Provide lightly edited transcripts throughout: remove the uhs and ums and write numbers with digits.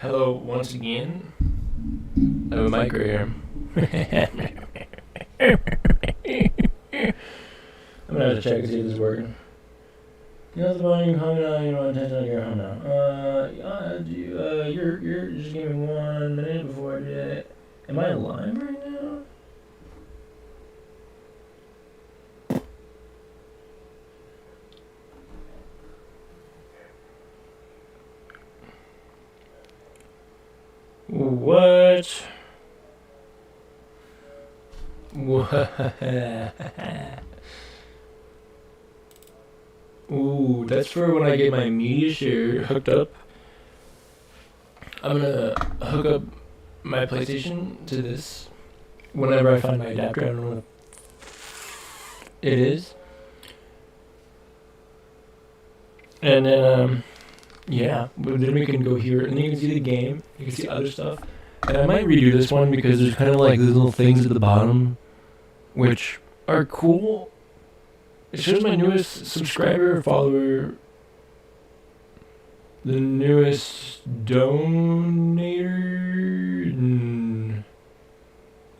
Hello once again. I have a mic right here. I'm gonna have to check and see if this is working. You know the one you comment on, you know, intention you're home now. You're just give me 1 minute before I do that. Am I live right now? What? Ooh, that's for when I get my media share hooked up. I'm gonna hook up my PlayStation to this whenever I find my adapter. I don't know what it is. And then, yeah, but then we can go here, and then you can see the game, you can see other stuff. And I might redo this one because there's kind of like these little things at the bottom, which are cool. It shows my newest subscriber or follower, the newest donator.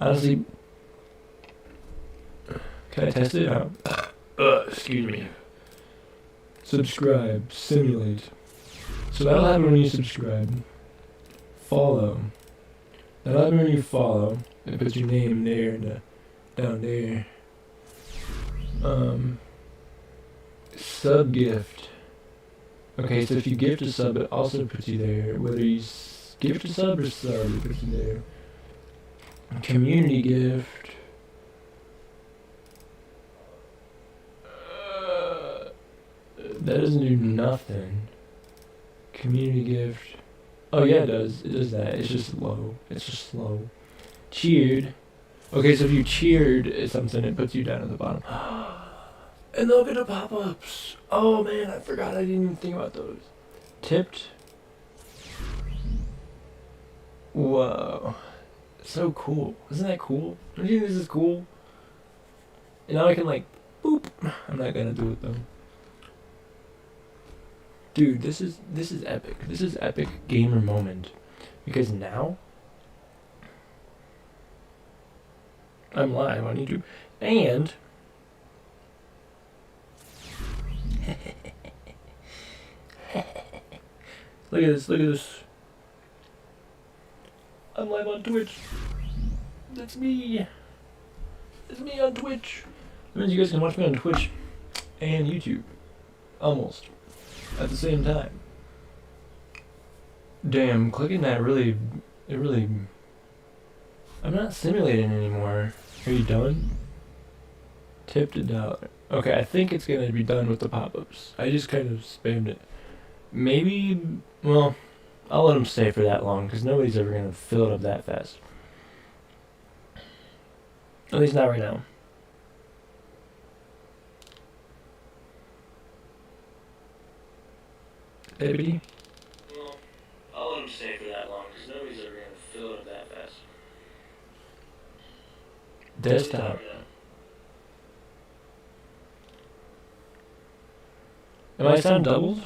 Honestly, can I test it? Excuse me. Subscribe, simulate. So that'll happen when you subscribe. Follow. That'll happen when you follow. It puts your name there and down there. Sub gift. Okay, so if you gift a sub, it also puts you there. Whether you gift a sub or sub, it puts you there. Community gift. That doesn't do nothing. Community gift. Oh yeah, it does. It does that. It's just low. It's just slow. Cheered. Okay, so if you cheered at something, it puts you down at the bottom. And look at the pop-ups. Oh man, I forgot. I didn't even think about those. Tipped. Whoa. So cool. Isn't that cool? Don't you think this is cool? And now I can like, boop. I'm not gonna do it though. Dude, this is epic. This is epic gamer moment. Because now I'm live on YouTube. And look at this, look at this. I'm live on Twitch. That's me. It's me on Twitch. That means you guys can watch me on Twitch and YouTube. Almost. At the same time. Damn, clicking that really, I'm not simulating anymore. Are you done? Tipped $1. Okay, I think it's gonna be done with the pop-ups. I just kind of spammed it. Maybe, well, I'll let them stay for that long, because nobody's ever gonna fill it up that fast. At least not right now. Baby. Well, I'll let them stay for that long, because nobody's ever gonna fill it up that fast. Desktop. Am I sound doubled?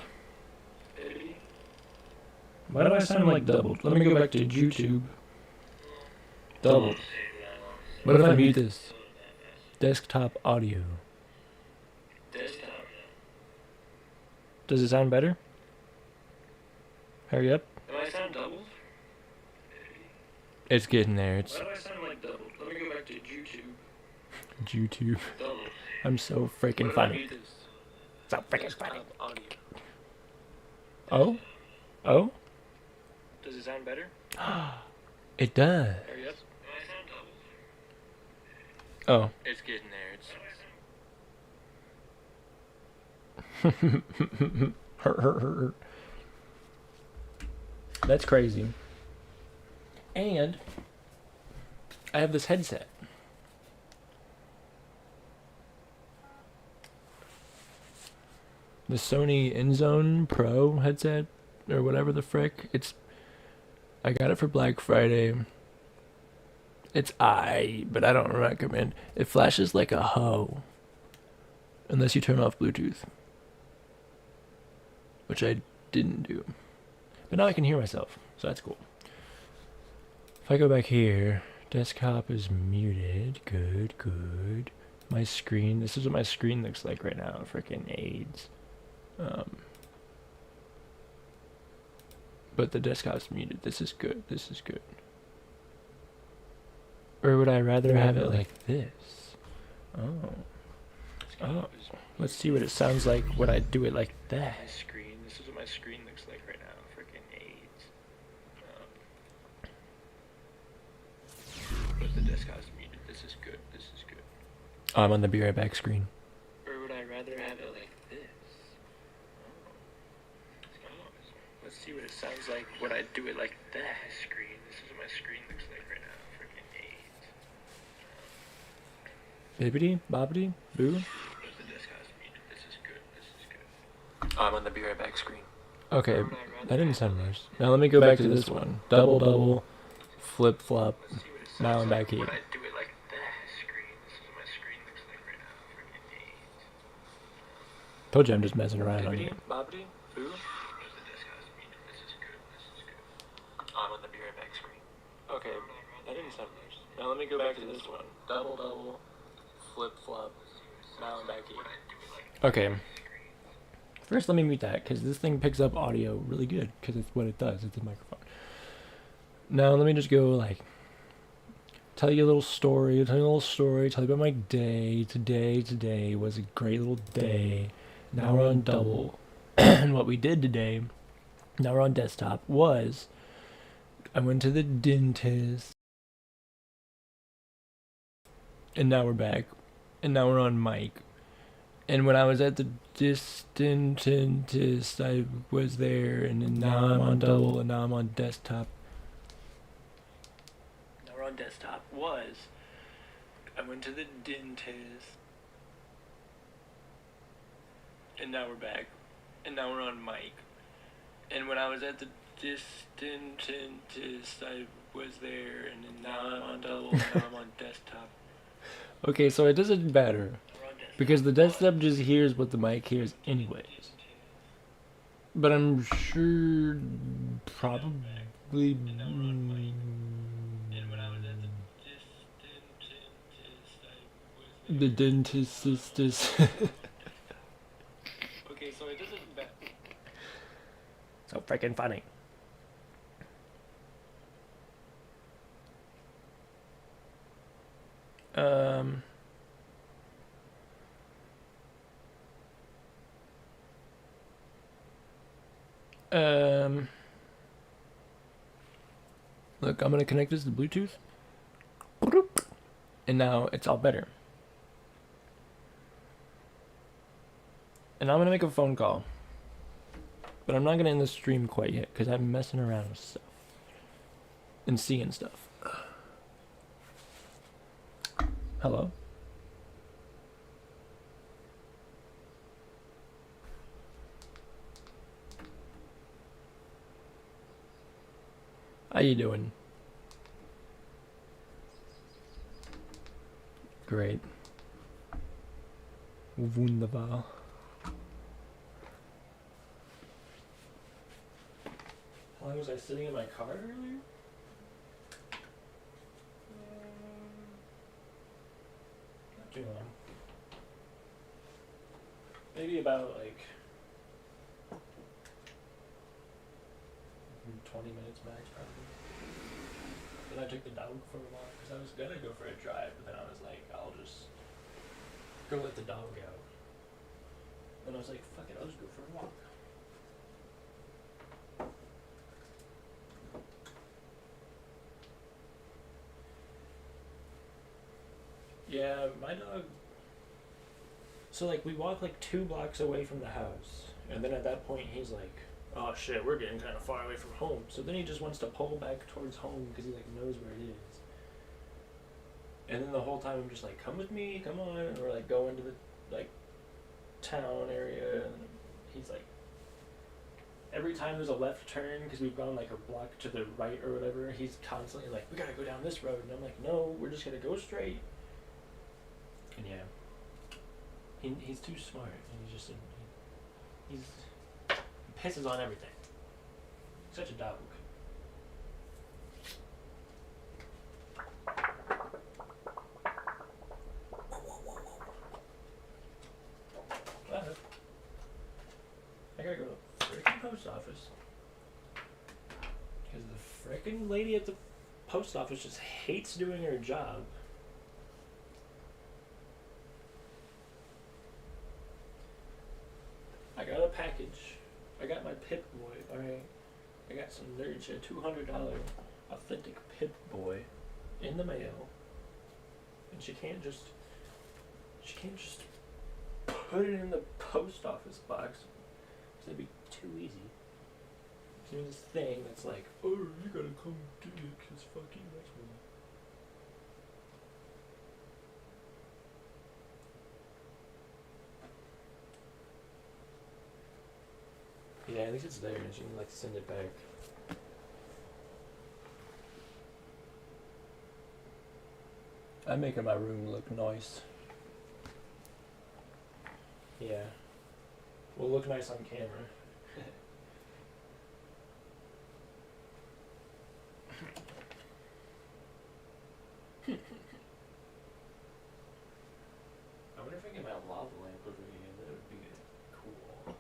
Why do I sound like doubled? Let me go back to YouTube. Doubled. What if I mute this? Desktop audio. Does it sound better? Hurry up. Am I sound doubled? It's getting there. Why do I sound like doubled? Let me go back to YouTube. YouTube. Doubled. I'm so freaking funny. So freaking funny. Oh? Oh? Does it sound better? It does. Hurry up. Am I sound doubled? Oh. It's getting there. It's That's crazy. And I have this headset. The Sony InZone Pro headset, or whatever the frick. I got it for Black Friday. It's but I don't recommend. It flashes like a hoe. Unless you turn off Bluetooth. Which I didn't do. But now I can hear myself. So that's cool. If I go back here, desktop is muted. Good. My screen, this is what my screen looks like right now. Freaking AIDS. But the desktop's muted. This is good. Or would I rather have it like this? Oh. Let's see what it sounds like when I do it like that. Screen. This is what my screen looks like right now. Freaking AIDS. But the desktop's muted. This is good. I'm on the Be Right Back screen. Or would I rather have it like this? Let's see what it sounds like when I do it like that. Screen. This is what my screen looks like right now. Freaking AIDS. Bibbidi, bobbidi, boo. I'm on the Be Right Back screen. Okay, that didn't sound nice. Now let me go back to this one. Double, flip flop. Now I'm back here. Told you I'm just messing around on you. I'm on the Be Right Back screen. Okay, that didn't sound nice. Now let me go back to this one. Double, flip flop. Now I'm back here. Okay. First, let me mute that, because this thing picks up audio really good, because it's what it does. It's a microphone. Now, let me just go, like, tell you a little story, tell you about my day. Today was a great little day. Now we're on double. And what we did today, now we're on desktop, was I went to the dentist. And now we're back. And now we're on mic. And when I was at the dentist, I was there, and then now I'm on double, and now I'm on desktop. Now we're on desktop. I went to the dentist. And now we're back. And now we're on mic. And when I was at the dentist, I was there, and then now I'm on double, and now I'm on desktop. Okay, so it doesn't matter. Because the desktop just hears what the mic hears anyways. But I'm sure probably... The dentist is... Okay, so it doesn't matter. So freaking funny. Look, I'm gonna connect this to Bluetooth. And now it's all better. And I'm gonna make a phone call. But I'm not gonna end the stream quite yet, because I'm messing around with stuff. And seeing stuff. Hello? How you doing? Great. Wunderbar. How long was I sitting in my car earlier? Not too long. Maybe about like 20 minutes max, probably. Then I took the dog for a walk because I was gonna go for a drive, but then I was like, I'll just go let the dog out. Then I was like, fuck it, I'll just go for a walk. Yeah, my dog. So like we walk like 2 blocks away from the house, and then at that point he's like, oh shit, we're getting kind of far away from home. So then he just wants to pull back towards home because he like knows where it is. And then the whole time I'm just like, come with me, come on, and we're like going to the like town area, and he's like, every time there's a left turn because we've gone like a block to the right or whatever, he's constantly like, we gotta go down this road, and I'm like, no, we're just gonna go straight. And yeah, he's too smart, and he pisses on everything. Such a dog. fucking lady at the post office just hates doing her job. I got a package. I got my Pip Boy, alright? I got some nerd shit, $200 authentic Pip Boy in the mail. And she can't just put it in the post office box. That'd be too easy. So there's this thing that's like, oh, you gotta come get it, cause fuck you, that's me. Yeah, at least it's there, and she can like send it back. I'm making my room look nice. Yeah. Will look nice on camera. I wonder if I get my lava lamp over here. That would be cool.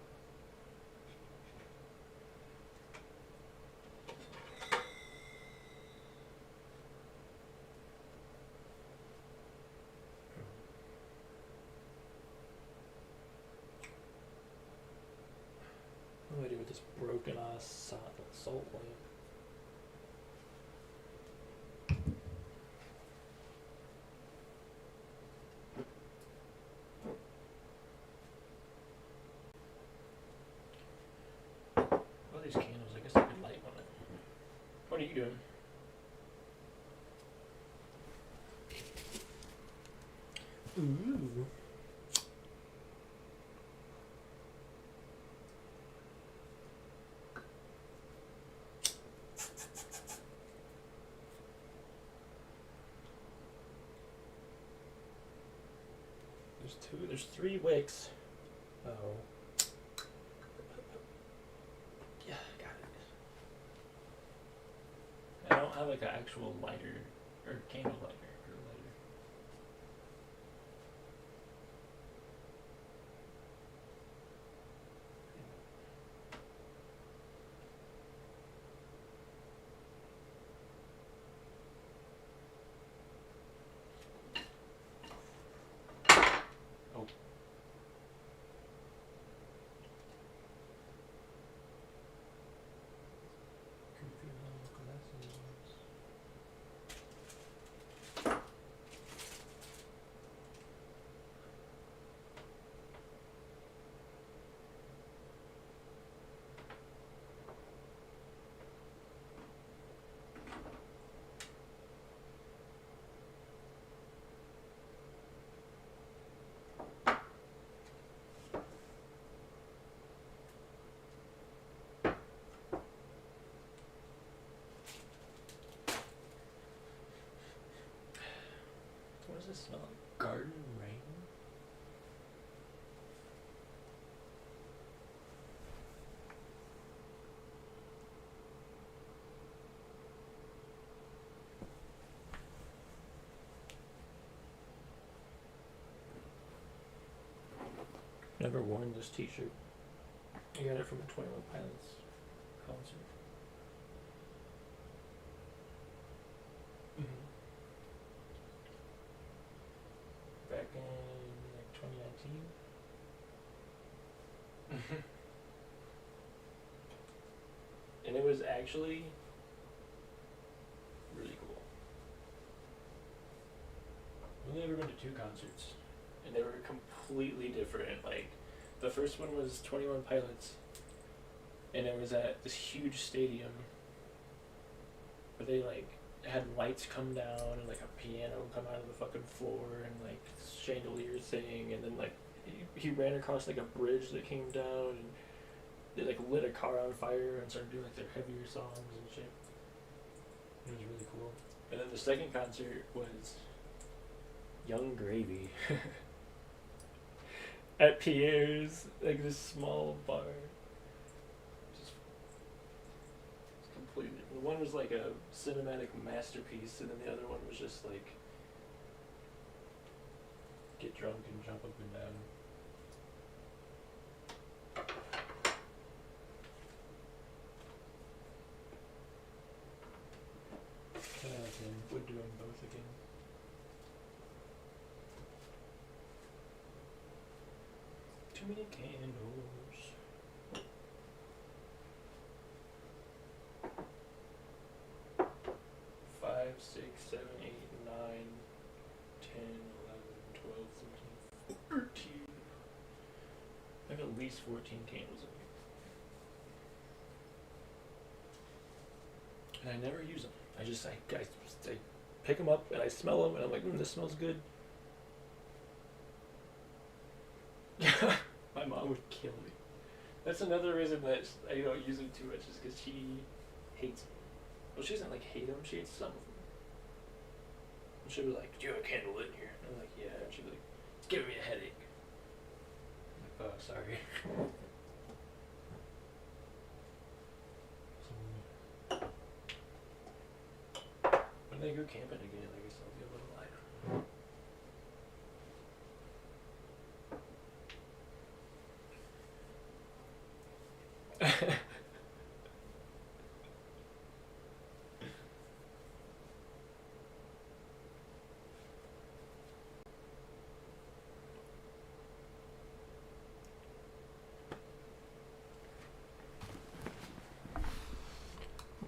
What do I do with this broken ass salt lamp? All these candles, I guess I could light one of them. What are you doing? Ooh. There's 3 wicks. Oh. Yeah, I got it. I don't have like an actual lighter or candle lighter or lighter. Oh. What does this smell like? Garden rain? Never worn this t-shirt. I got it from a 21 Pilots concert. Back in like 2019. And it was actually really cool. I've only ever been to 2 concerts, and they were completely different. Like, the first one was 21 Pilots, and it was at this huge stadium where they like had lights come down and like a piano come out of the fucking floor and like chandelier thing, and then like he ran across like a bridge that came down, and they like lit a car on fire and started doing like their heavier songs and shit. It was really cool. And then the second concert was Young Gravy at Pierre's, like this small bar. Just completely. One was like a cinematic masterpiece, and then the other one was just like get drunk and jump up and down. with again. Too many candles. 5, 6, 7, 8, 9, 10, 11, 12, 13, 14. I have at least 14 candles in here. And I never use them. I pick them up and I smell them and I'm like, this smells good. My mom would kill me. That's another reason that I don't use them too much, is because she hates them. Well, she doesn't like hate them, she hates some of them. And she'll be like, do you have a candle in here? And I'm like, yeah. And she'll be like, it's giving me a headache. I'm like, oh, sorry. When they go camping again, I guess I'll be a little lighter.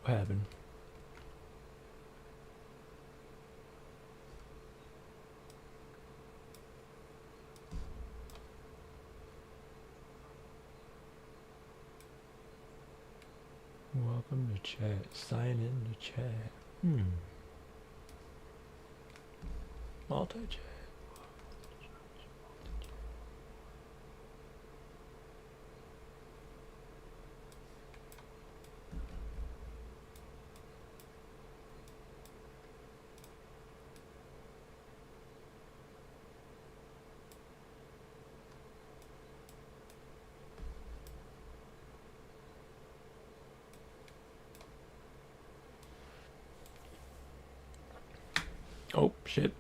What happened? Welcome to chat. Sign in to chat. Multi-chat. Oh, shit.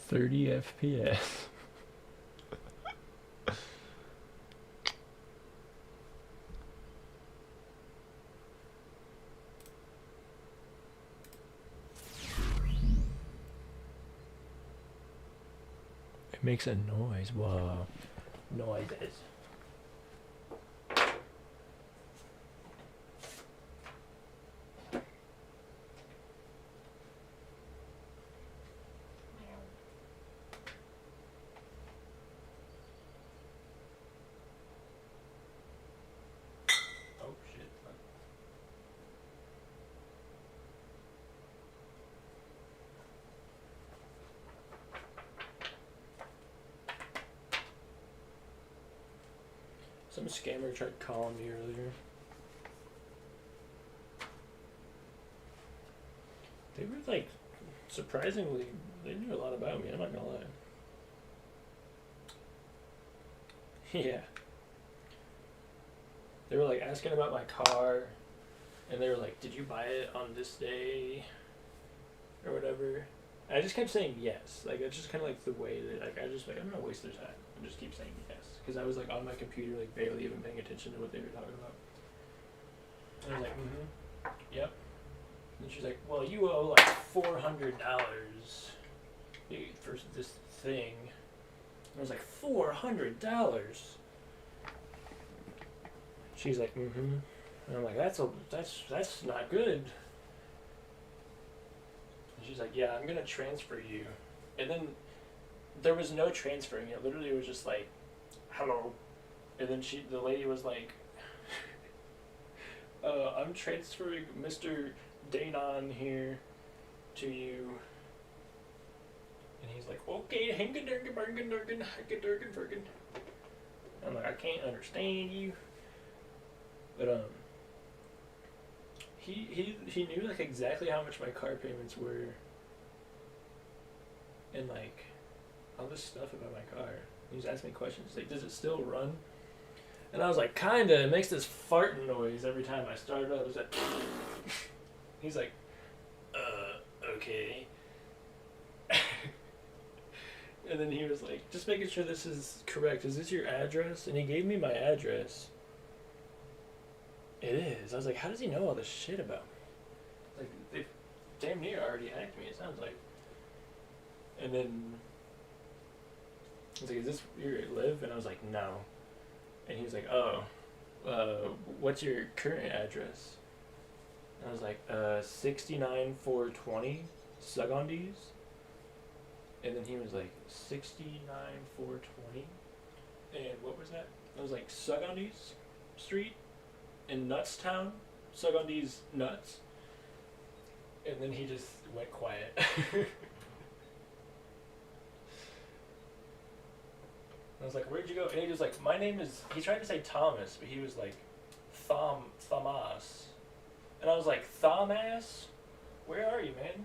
$30 FPS. It makes a noise. Whoa. Noises. Oh shit. Some scammer tried calling me earlier. They were like, surprisingly, they knew a lot about me, I'm not gonna lie. Yeah. They were like asking about my car, and they were like, did you buy it on this day? Or whatever. And I just kept saying yes. Like, it's just kind of like the way that, like, I just, like, I'm gonna waste their time. And just keep saying yes. Because I was, like, on my computer, like, barely even paying attention to what they were talking about. And I was like, yep. And she's like, well, you owe, like, $400 for this thing. And I was like, $400? She's like, and I'm like, that's not good. And she's like, yeah, I'm gonna transfer you. And then there was no transferring it. Literally, it was just like, hello. And then the lady was like, I'm transferring Mr. Danon here to you. And he's like, okay, hingadurgan. I'm like, I can't understand you. But he knew like exactly how much my car payments were, and like all this stuff about my car. He was asking me questions like, does it still run? And I was like, kinda. It makes this farting noise every time I start it up. It's like He's like, okay. And then he was like, just making sure this is correct. Is this your address? And he gave me my address. It is. I was like, how does he know all this shit about me? Like, they damn near already hacked me, it sounds like. And then he's like, is this where you live? And I was like, no. And he was like, oh, what's your current address? And I was like, 69420 Sugondis. And then he was like, 69420. And what was that? I was like, Sugondis Street in Nutstown. Sugondis Nuts. And then he just went quiet. I was like, where'd you go? And he was like, my name is, he tried to say Thomas, but he was like, Thomas. And I was like, Thomas? Where are you, man?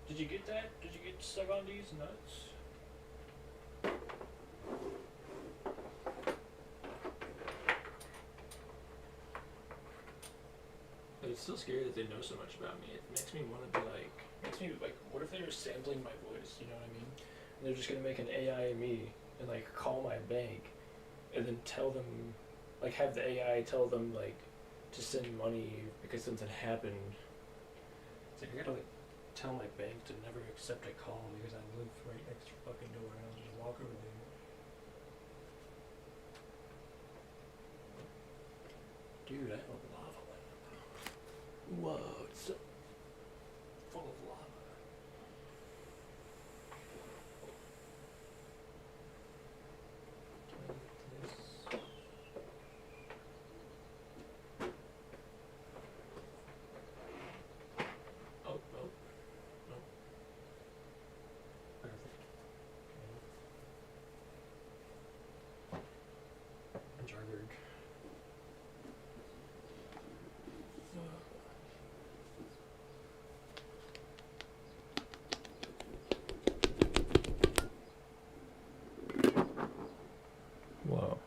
Did you get that? Did you get stuck on these nuts? But it's still scary that they know so much about me. It makes me want to be like, what if they were sampling my voice, you know what I mean? And they're just going to make an AI of me and like call my bank and then tell them, like have the AI tell them like to send money because something happened. It's like I gotta like tell my bank to never accept a call because I live right next to your fucking door and I'll just walk over there. Dude, I have a lava lamp. Whoa, it's so full of lava. Oh, no. No. Perfect. Okay. Jargard. Whoa.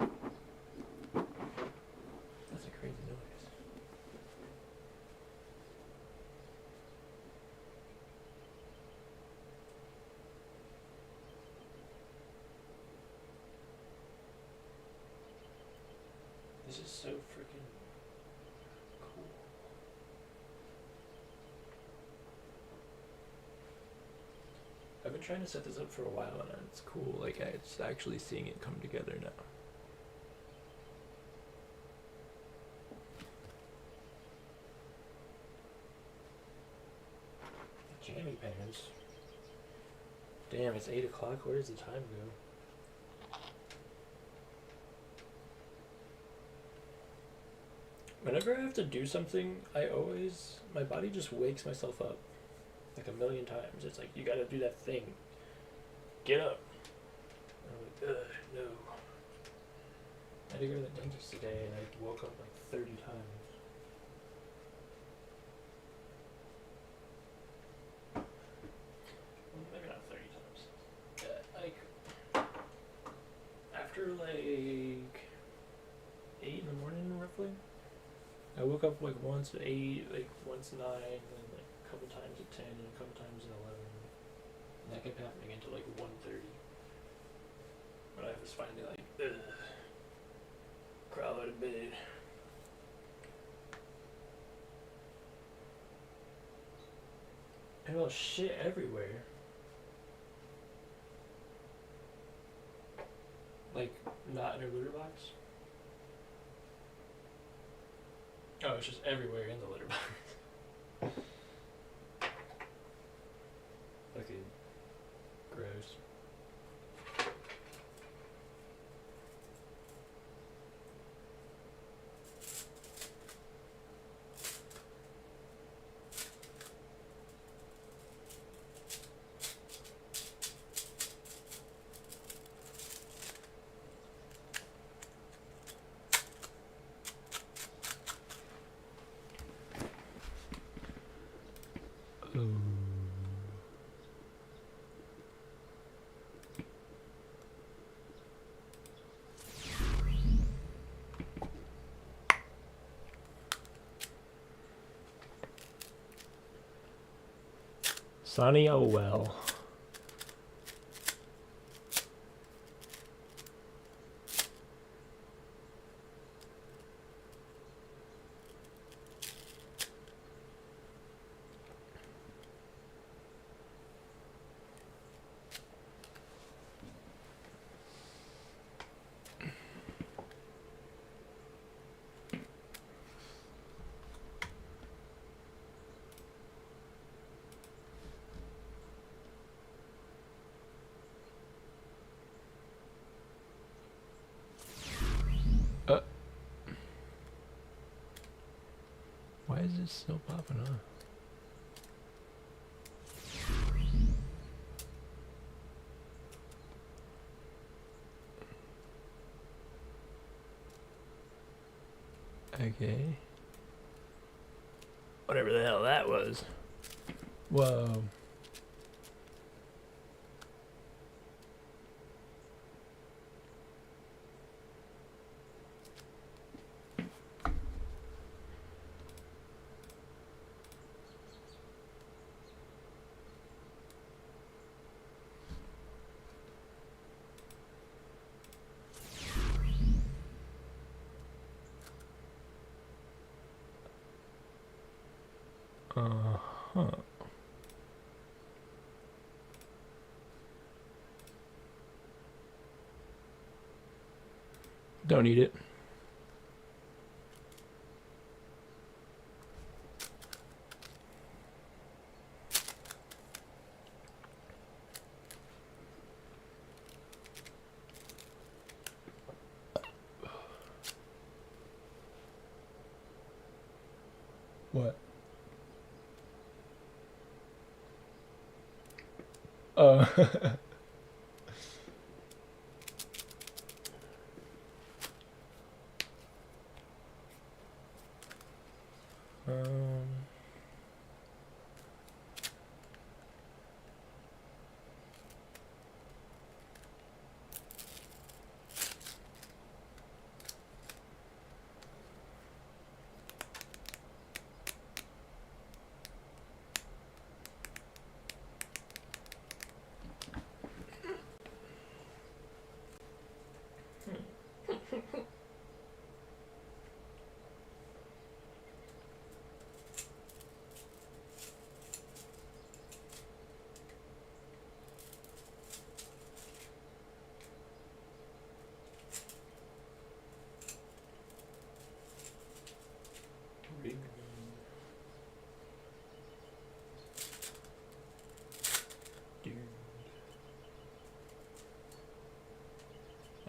That's a crazy noise. This is so freaking cool. I've been trying to set this up for a while and it's cool. Like, it's actually seeing it come together now. Jammy pants. Damn, it's 8 o'clock. Where does the time go? Whenever I have to do something, my body just wakes myself up like a million times. It's like, you gotta do that thing. Get up. And I'm like, ugh, no. I had to go to the dentist today and I woke up like 30 times. Well, maybe not 30 times. Like, after like 8 in the morning roughly. I woke up like once at 8, like once 9, and then like a couple times at 10, and a couple times at 11. And that kept happening until like 1:30. But I was finally like, ugh, crawl out of bed. And well, shit everywhere. Like, not in her litter box. Oh, it's just everywhere in the litter box. Fucking gross. Sonny Owell. Why is this still popping up? Okay. Whatever the hell that was. Whoa. Uh-huh. Don't eat it. What? Uh um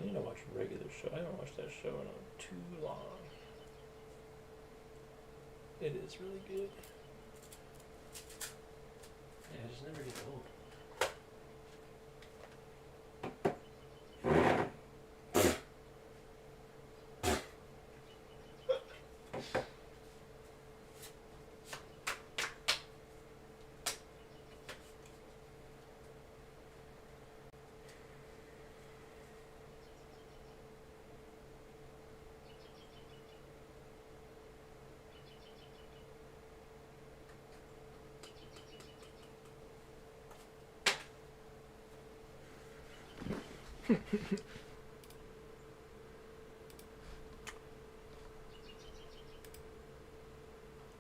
I need to watch a regular show. I haven't watched that show in too long. It is really good. Yeah, it just never gets old.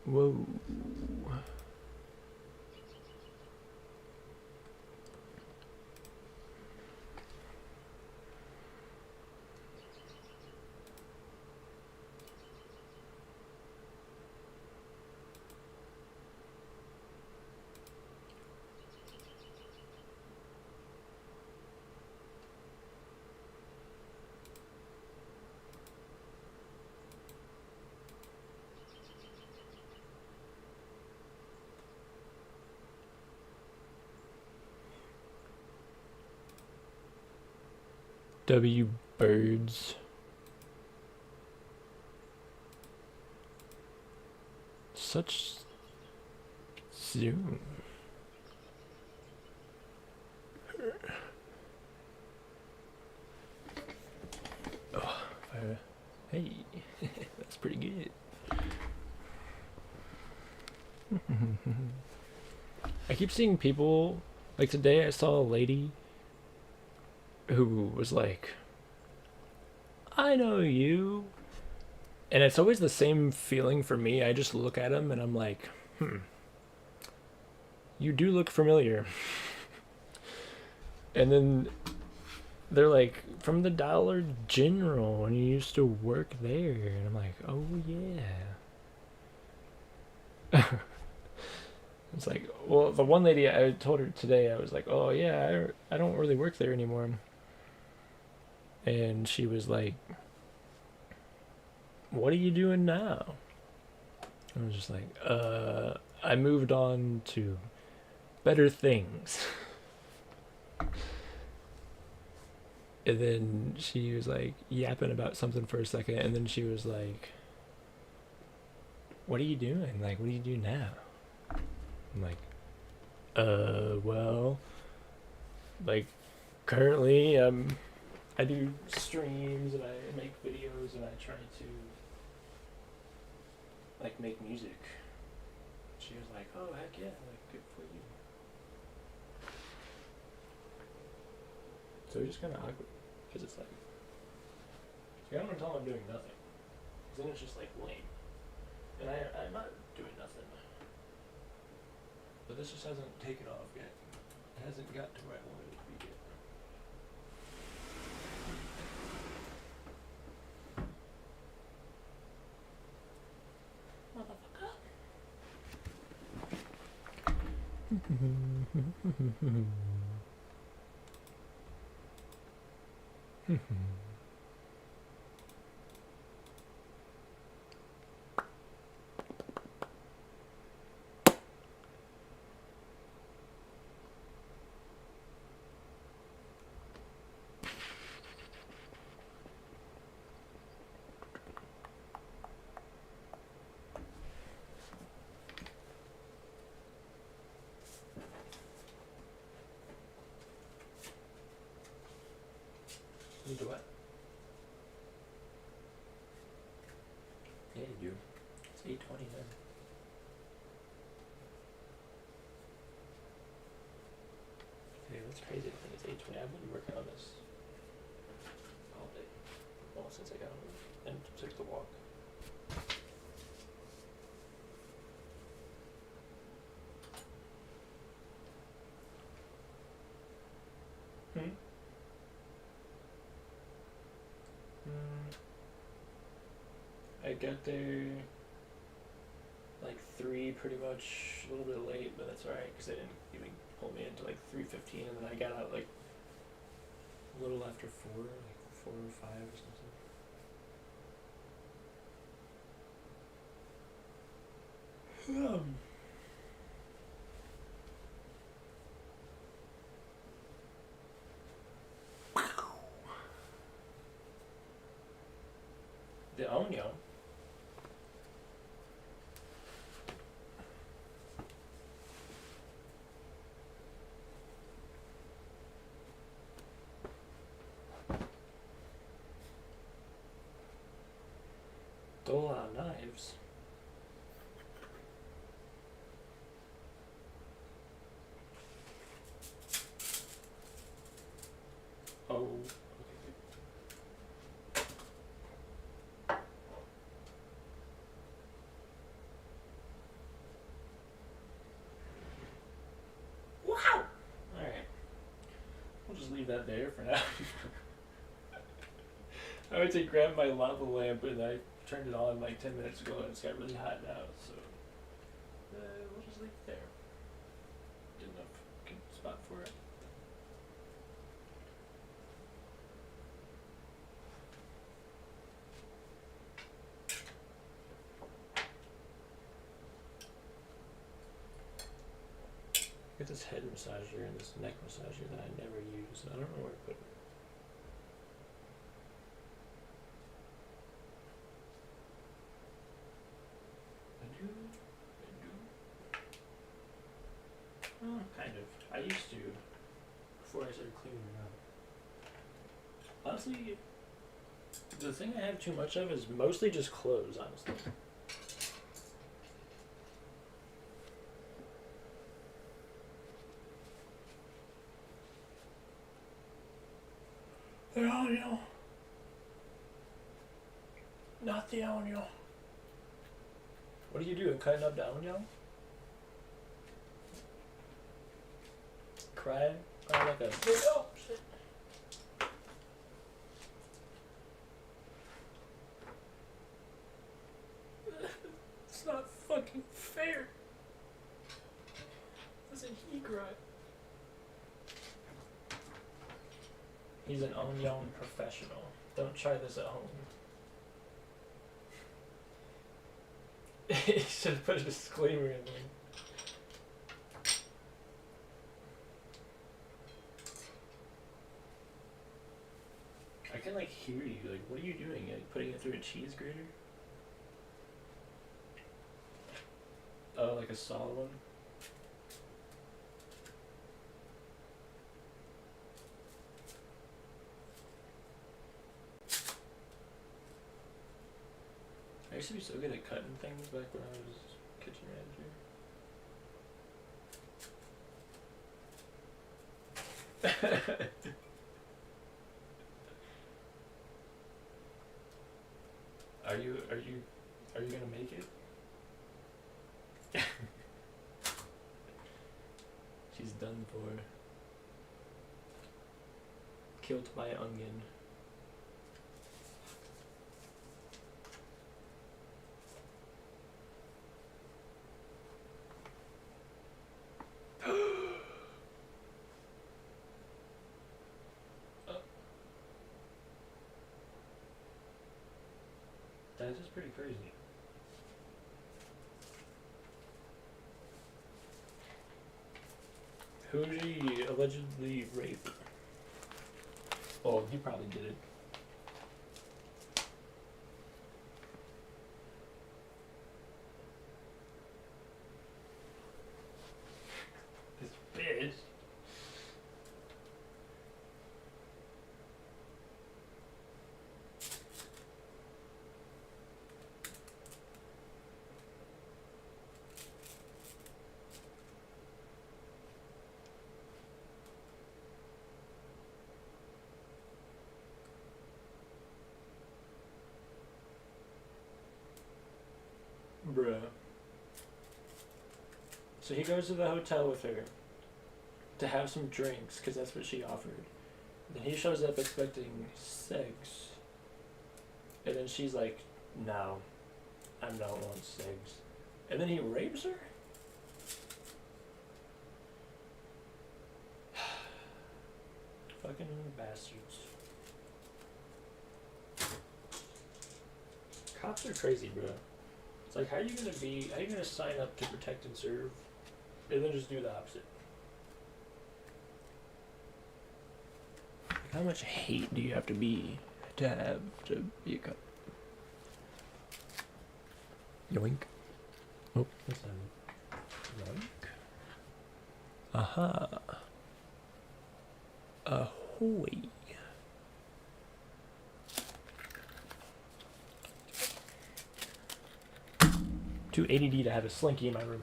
Whoa. W birds. Such zoom. Oh, hey, that's pretty good. I keep seeing people, like today I saw a lady who was like, I know you. And it's always the same feeling for me. I just look at him and I'm like, you do look familiar. And then they're like, from the Dollar General, and you used to work there. And I'm like, oh yeah. It's like, well, the one lady, I told her today, I was like, oh yeah, I don't really work there anymore. And she was like, what are you doing now? I was just like, I moved on to better things. And then she was like yapping about something for a second, and then she was like, what are you doing? Like, what do you do now? I'm like, well, like, currently, I do streams and I make videos and I try to, like, make music. She was like, oh, heck yeah, like, good for you. So it's just kind of awkward, because it's like, I don't want to tell them I'm doing nothing, because then it's just, like, lame. And I'm not doing nothing. But this just hasn't taken off yet. It hasn't got to where I wanted it to be yet. You do what? Yeah, you do. It's 8:20 then. Hey, that's crazy. I think it's 8:20. I've been working on this all day. Well, since I got home and took the walk. I got there like 3 pretty much, a little bit late, but that's alright because they didn't even pull me into like 3:15, and then I got out like a little after 4, like 4 or 5 or something. The Onyo. Dola knives. Oh. Wow! Alright. We'll just leave that there for now. I went to grab my lava lamp and I turned it on like 10 minutes ago and it's got really hot now, so we'll just leave it there. Didn't have a good spot for it. I got this head massager and this neck massager that I never use. I don't know where to put it. Oh, kind of. I used to before I started cleaning it up. Honestly, the thing I have too much of is mostly just clothes, honestly. The onion. Not the onion. What are you doing? Cutting up the onion? Crying? Crying like a... Oh, shit. It's not fucking fair. Doesn't he cry? He's an onion professional. Don't try this at home. He should have put a disclaimer in there. I can like hear you. Like, what are you doing? Like putting it through a cheese grater? Oh, like a solid one? I used to be so good at cutting things back when I was kitchen manager. Are you gonna make it? She's done for. Killed by an onion. That's just pretty crazy. Who did he allegedly rape? Oh, he probably did it. This bitch. Bruh. So he goes to the hotel with her to have some drinks, because that's what she offered. Then he shows up expecting sex. And then she's like, no, I don't want sex. And then he rapes her? Fucking bastards. Cops are crazy, bro. It's like, how are you gonna sign up to protect and serve, and then just do the opposite? Like, how much hate do you have to be to be a cop? Yoink. Oh, what's that? Yoink. Aha. Ahoy. Too ADD to have a slinky in my room.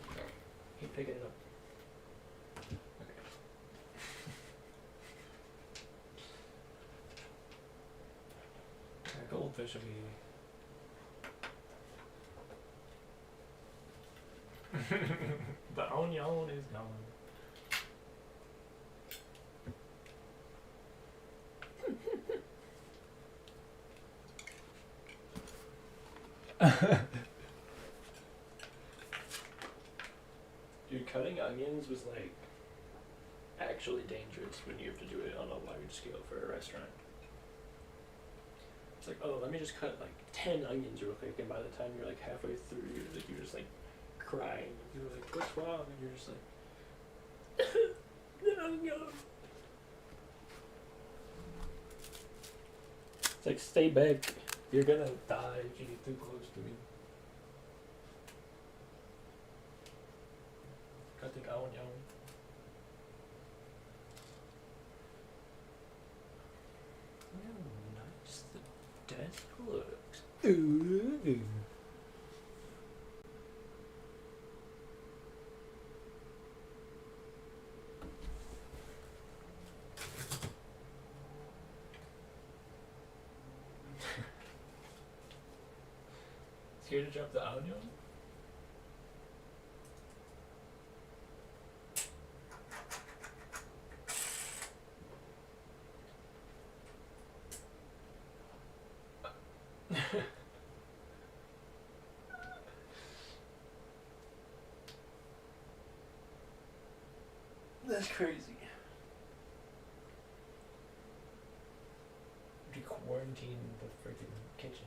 Keep picking it up. Okay. Goldfish will be. The onion is gone. Dude, cutting onions was like actually dangerous when you have to do it on a large scale for a restaurant. It's like, oh, let me just cut like 10 onions real quick, and by the time you're like halfway through, you're just like crying. You're like, what's wrong? And you're just like, onion. It's like, stay back. You're gonna die if you get too close to me. Cutting onion. Oh, nice. The desk looks. Ooh. Scared to drop the audio? That's crazy. To quarantine the freaking kitchen.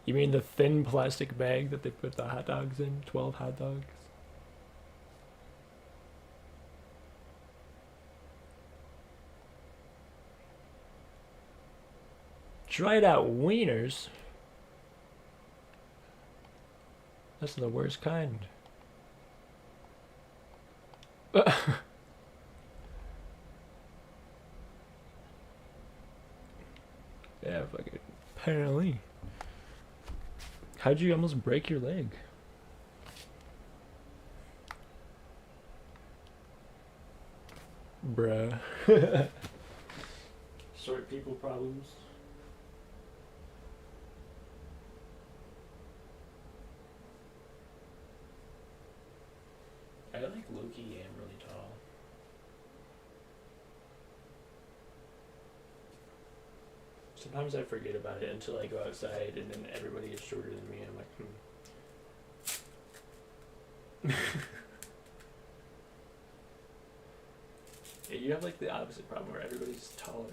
You mean the thin plastic bag that they put the hot dogs in? 12 hot dogs? Dried out wieners? That's the worst kind. Yeah, fucking. Apparently. How'd you almost break your leg? Bruh. Short people problems. I like low-key am really tall. Sometimes I forget about it until I go outside and then everybody is shorter than me and I'm like, Yeah, you have like the opposite problem where everybody's taller.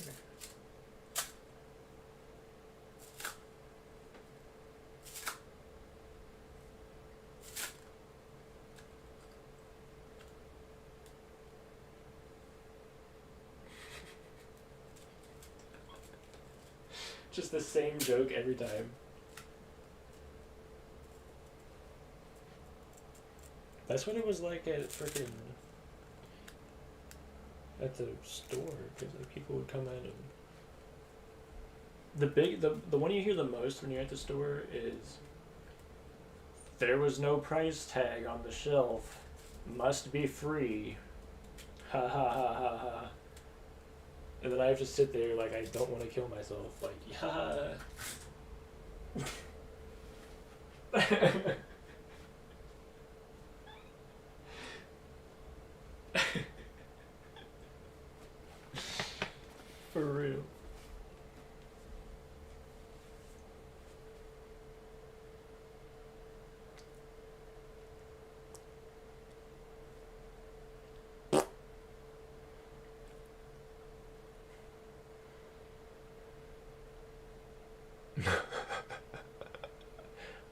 Just the same joke every time. That's what it was like at frickin' at the store, because like people would come in and the one you hear the most when you're at the store is there was no price tag on the shelf, must be free, ha ha ha ha ha. And then I have to sit there like I don't want to kill myself, like yeah. For real.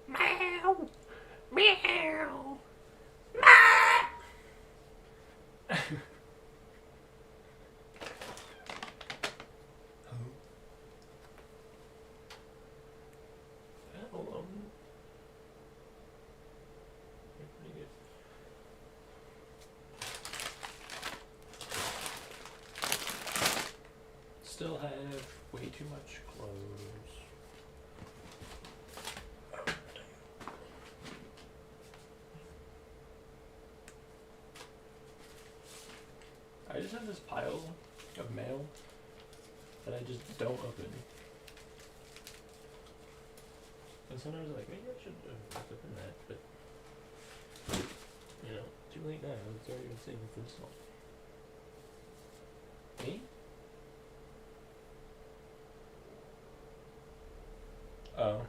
Meow. Meow. Hold on. You're pretty good. Still have way too much clothes. I just have this pile of mail that I just don't open. And sometimes I'm like, maybe I should open that, but you know, too late now. It's already been saved for this long. Me? Oh.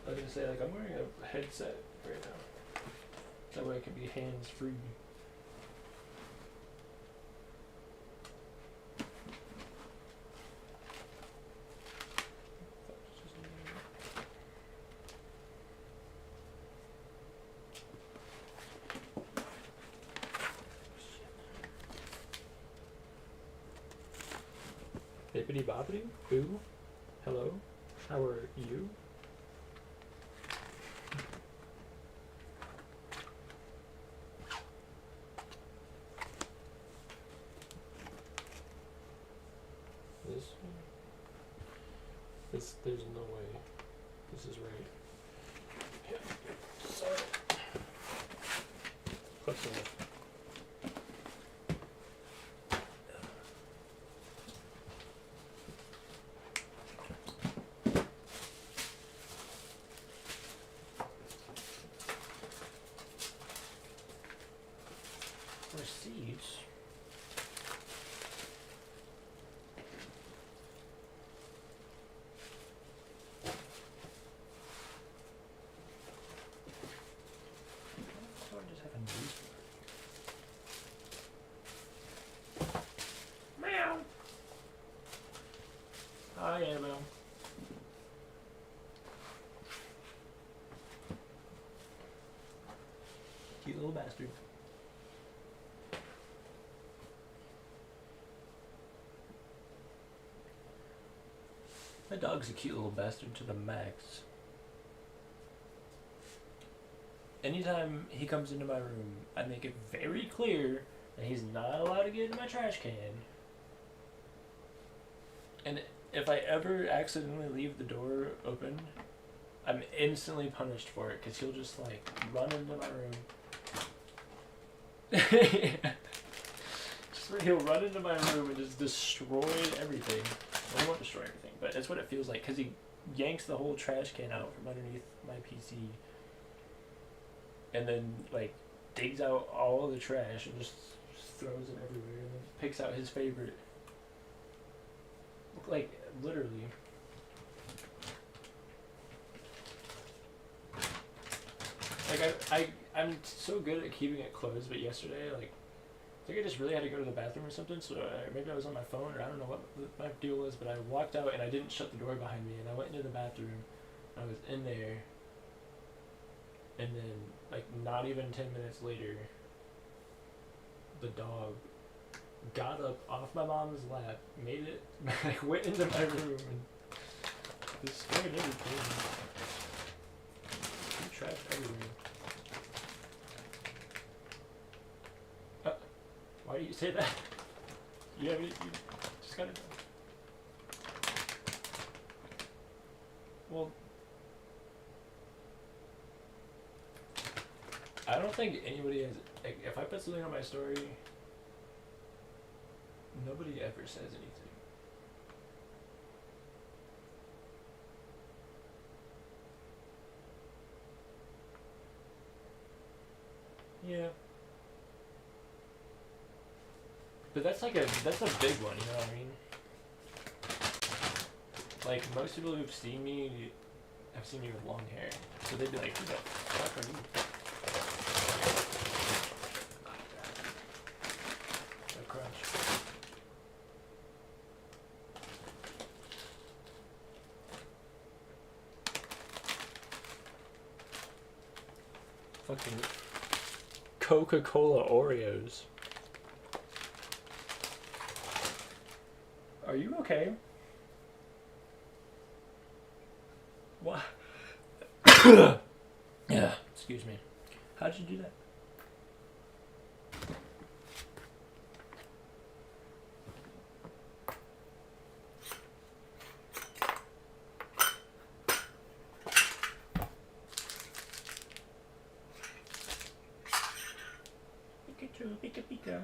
I was gonna say, like, I'm wearing a headset right now. That way I can be hands free. Bippity boppity? Boo? Hello? How are you? This, there's no way. This is right. Yeah. Sorry. Close enough. Receipts. I just have a news. Meow. Hi, Annabelle. Cute little bastard. My dog's a cute little bastard to the max. Anytime he comes into my room, I make it very clear that he's not allowed to get into my trash can. And if I ever accidentally leave the door open, I'm instantly punished for it because he'll just like run into my room. Just he'll run into my room and just destroy everything. Well, he won't destroy everything, but that's what it feels like because he yanks the whole trash can out from underneath my PC and then like digs out all of the trash and just throws it everywhere and then picks out his favorite. Like literally. Like I'm so good at keeping it closed, but yesterday like I think I just really had to go to the bathroom or something, so maybe I was on my phone or I don't know what my deal was, but I walked out and I didn't shut the door behind me and I went into the bathroom. I was in there and then like not even 10 minutes later the dog got up off my mom's lap, made it, like went into my room and destroyed everything. Trash everywhere. Why do you say that? You just gotta. Well, I don't think anybody has. Like, if I put something on my story, nobody ever says anything. Yeah. But that's like that's a big one, you know what I mean? Like most people who've seen me have seen me with long hair. So they'd be like, who the fuck are you? No crunch. Fucking Coca-Cola Oreos. Are you okay? What? Yeah, excuse me. How'd you do that? Pikachu, Pika Pika.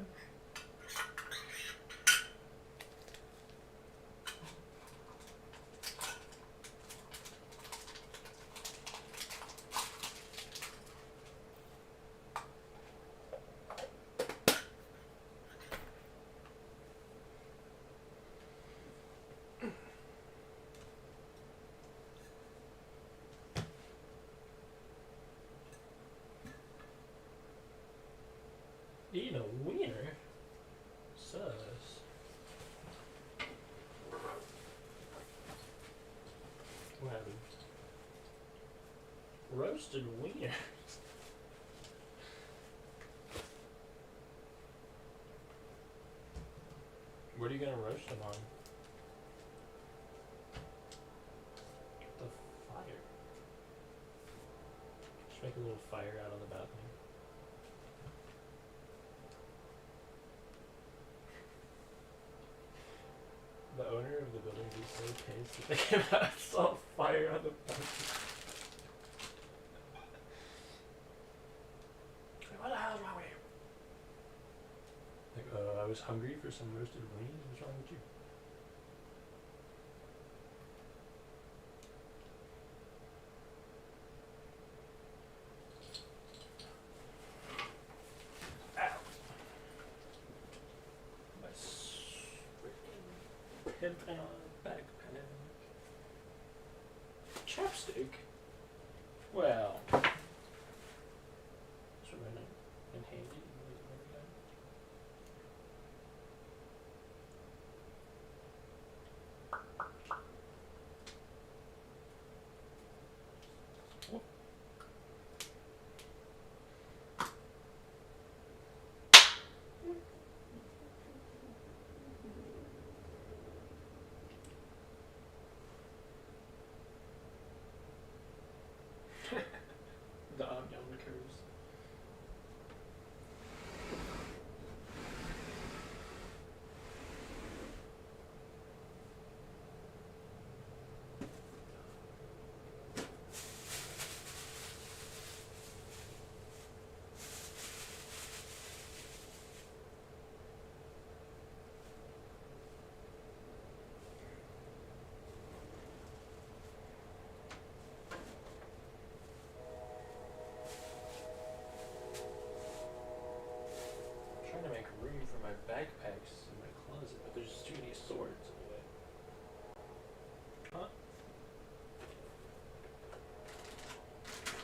Eating a wiener? Sus. What happened? Roasted wiener? What are you gonna roast them on? make a little fire out on the balcony. The owner of the building would be so pissed if they came out and saw fire on the balcony. What the hell is wrong with you? Like, I was hungry for some roasted wings. What's wrong with you? Pimpin' on a backpack. Chapstick? Well, it's really and handy. The onion curves. Trying to make room for my backpacks in my closet, but there's too many swords in the way. Huh?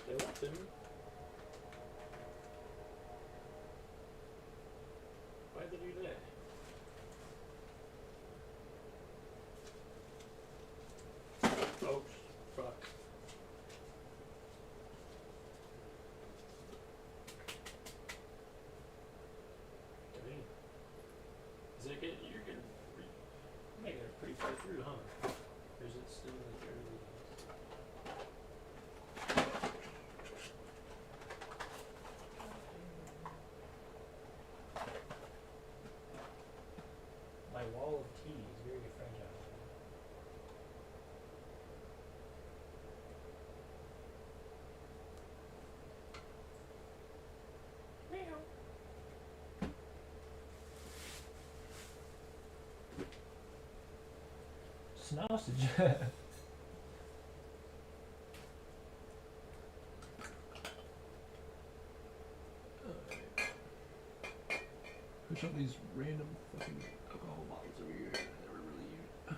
They left them. Why'd they do that? Oh, fuck. Is it good? You're good. You're making it pretty far through, huh? Or is it still like early? My wall of tea is very fragile. Sausage. Push up these random fucking alcohol bottles over here. I never really use.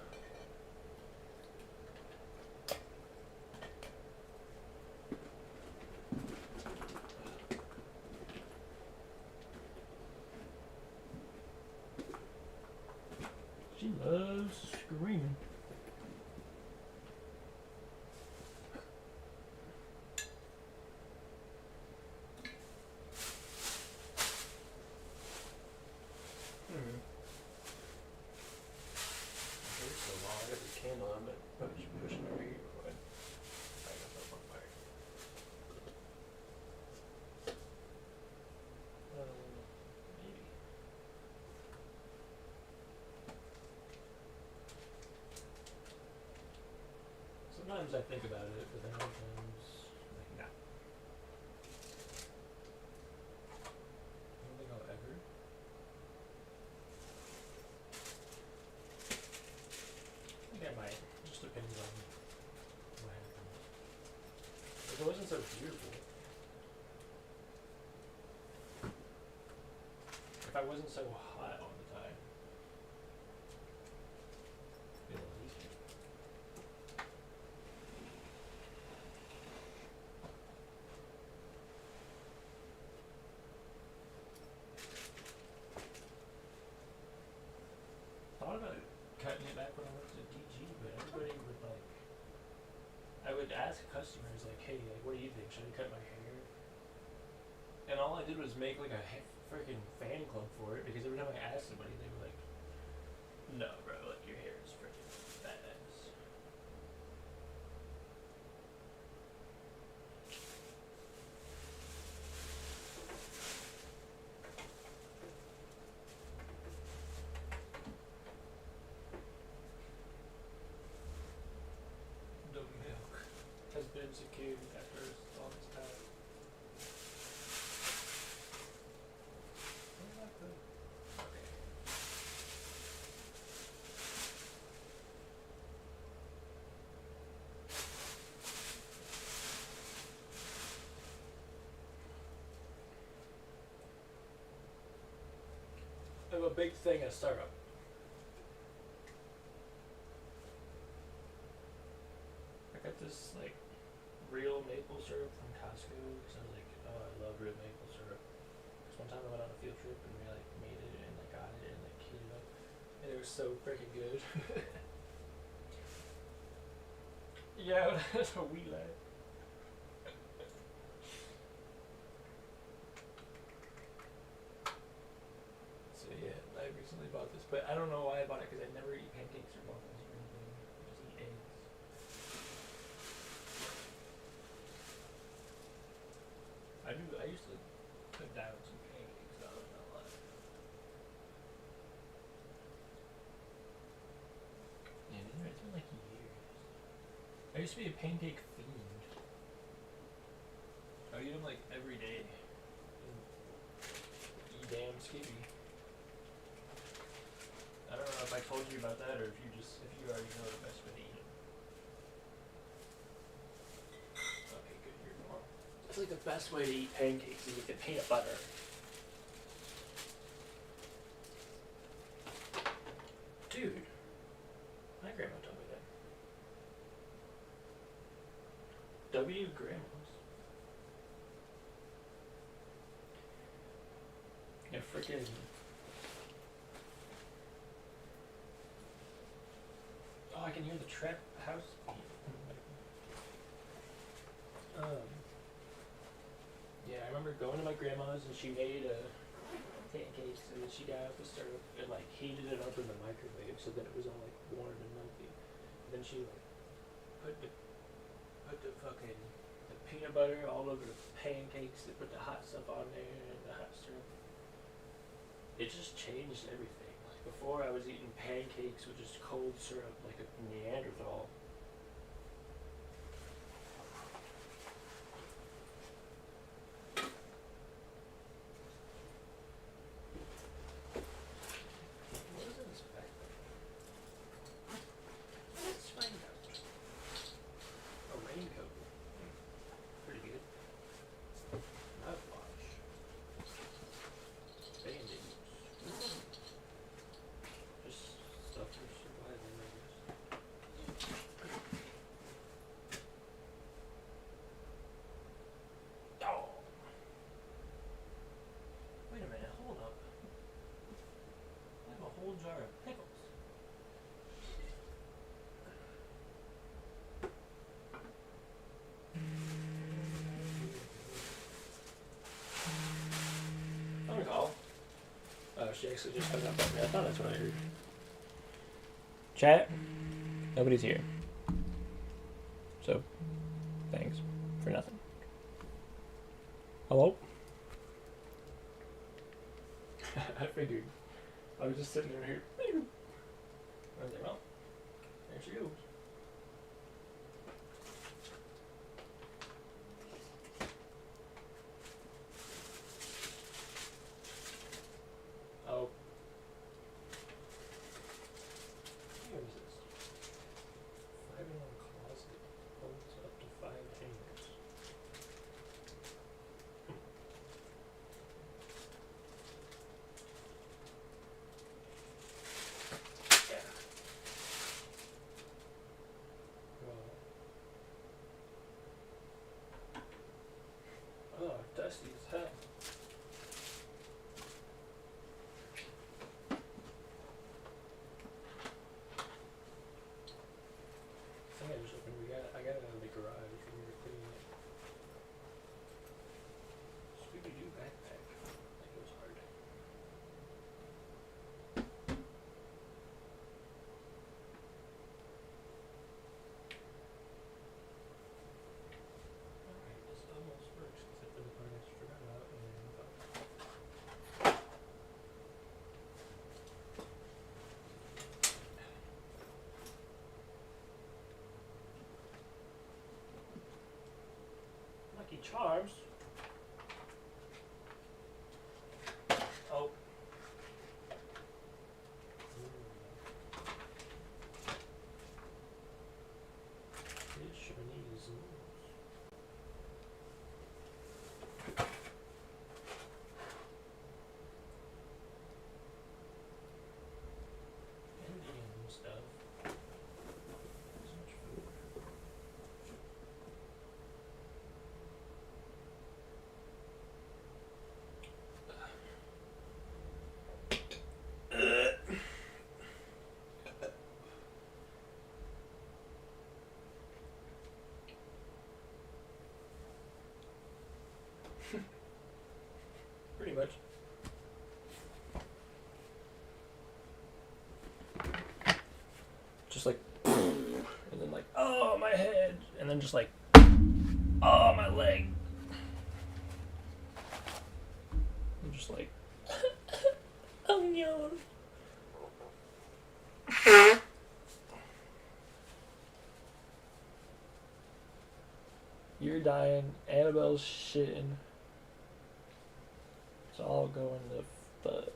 She loves screaming. Candle, I'm gonna push it over here before I light myself on fire. Maybe. Sometimes I think about it, but then other times, like, nah. I don't think I'll ever. I think I might. It just depends on what happens. If it wasn't so beautiful. If I wasn't so hot all the time. It'd be a little easier. Thought about cutting it back when I worked at DG, but everybody would like. I would ask customers like, "Hey, like, what do you think? Should I cut my hair?" And all I did was make like a freaking fan club for it because every time I asked somebody, they were like, "No, bro, like your hair is freaking badass." big thing of syrup. I got this like real maple syrup from Costco because I was like, oh, I love real maple syrup. Because one time I went on a field trip and we like made it and like got it and like heated it up, and it was so freaking good. Yeah, that's what we like. So yeah, I recently bought this, but I don't know why I bought it because I never eat pancakes or muffins or anything. I just eat eggs. I used to put down some pancakes though, not a lot. Yeah, it's been like years. I used to be a pancake fiend. I eat them like every day. You damn skippy. I don't know if I told you about that or if you already know the best way to eat them. Okay, good, you're normal. It's like the best way to eat pancakes is with the peanut butter. Dude, my grandma told me that. W grandmas. Yeah, freaking. Oh, I can hear the trap house beat. Yeah, I remember going to my grandma's and she made pancakes and then she got out the syrup and like heated it up in the microwave so that it was all like warm and melty. And then she like put the fucking the peanut butter all over the pancakes. They put the hot stuff on there and the hot syrup. It just changed everything. Like before, I was eating pancakes with just cold syrup like a Neanderthal. What is in this bag? Let's find out. A raincoat. Pretty good. Mouthwash. Band-aids. Just stuff for surviving, I guess. Oh! Wait a minute, hold up. I have a whole jar of pickles. Phone call. Oh, she actually just hung up on me. I thought that's what I heard. Chat? Nobody's here. So, thanks for nothing. Hello? I figured. I was just sitting there here. I was like, well, there she goes. Oh. What is this? 5-in-1 closet holds up to 5 hangers. Yeah. Oh, dusty as hell. I think I just opened. I got it out of the garage when we were cleaning it. Scooby-Doo backpack. That goes hard. Alright, this almost works except for the part I forgot about and then Lucky Charms. Oh. It sure needs those. Pretty much. Just like, and then like, oh, my head, and then just like, oh, my leg. I'm just like, oh no. You're dying. Annabelle's shitting. It's all going to fuck.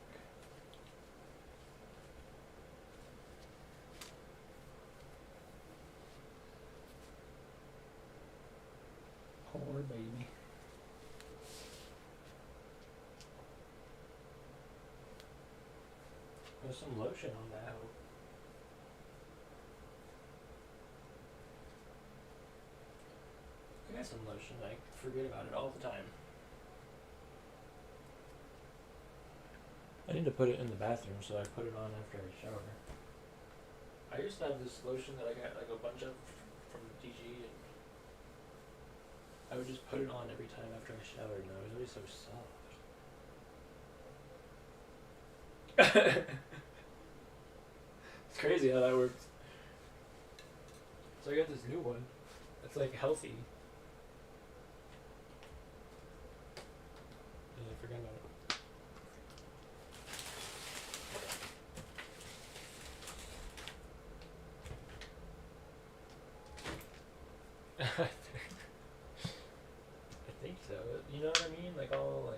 Poor baby. There's some lotion on that. I got some lotion. I forget about it all the time. I need to put it in the bathroom, so I put it on after I shower. I used to have this lotion that I got like a bunch of from DG, and I would just put it on every time after I showered, and I was always so soft. It's crazy how that works. So I got this new one. It's like healthy. I forgot about it. I think so. You know what I mean? Like all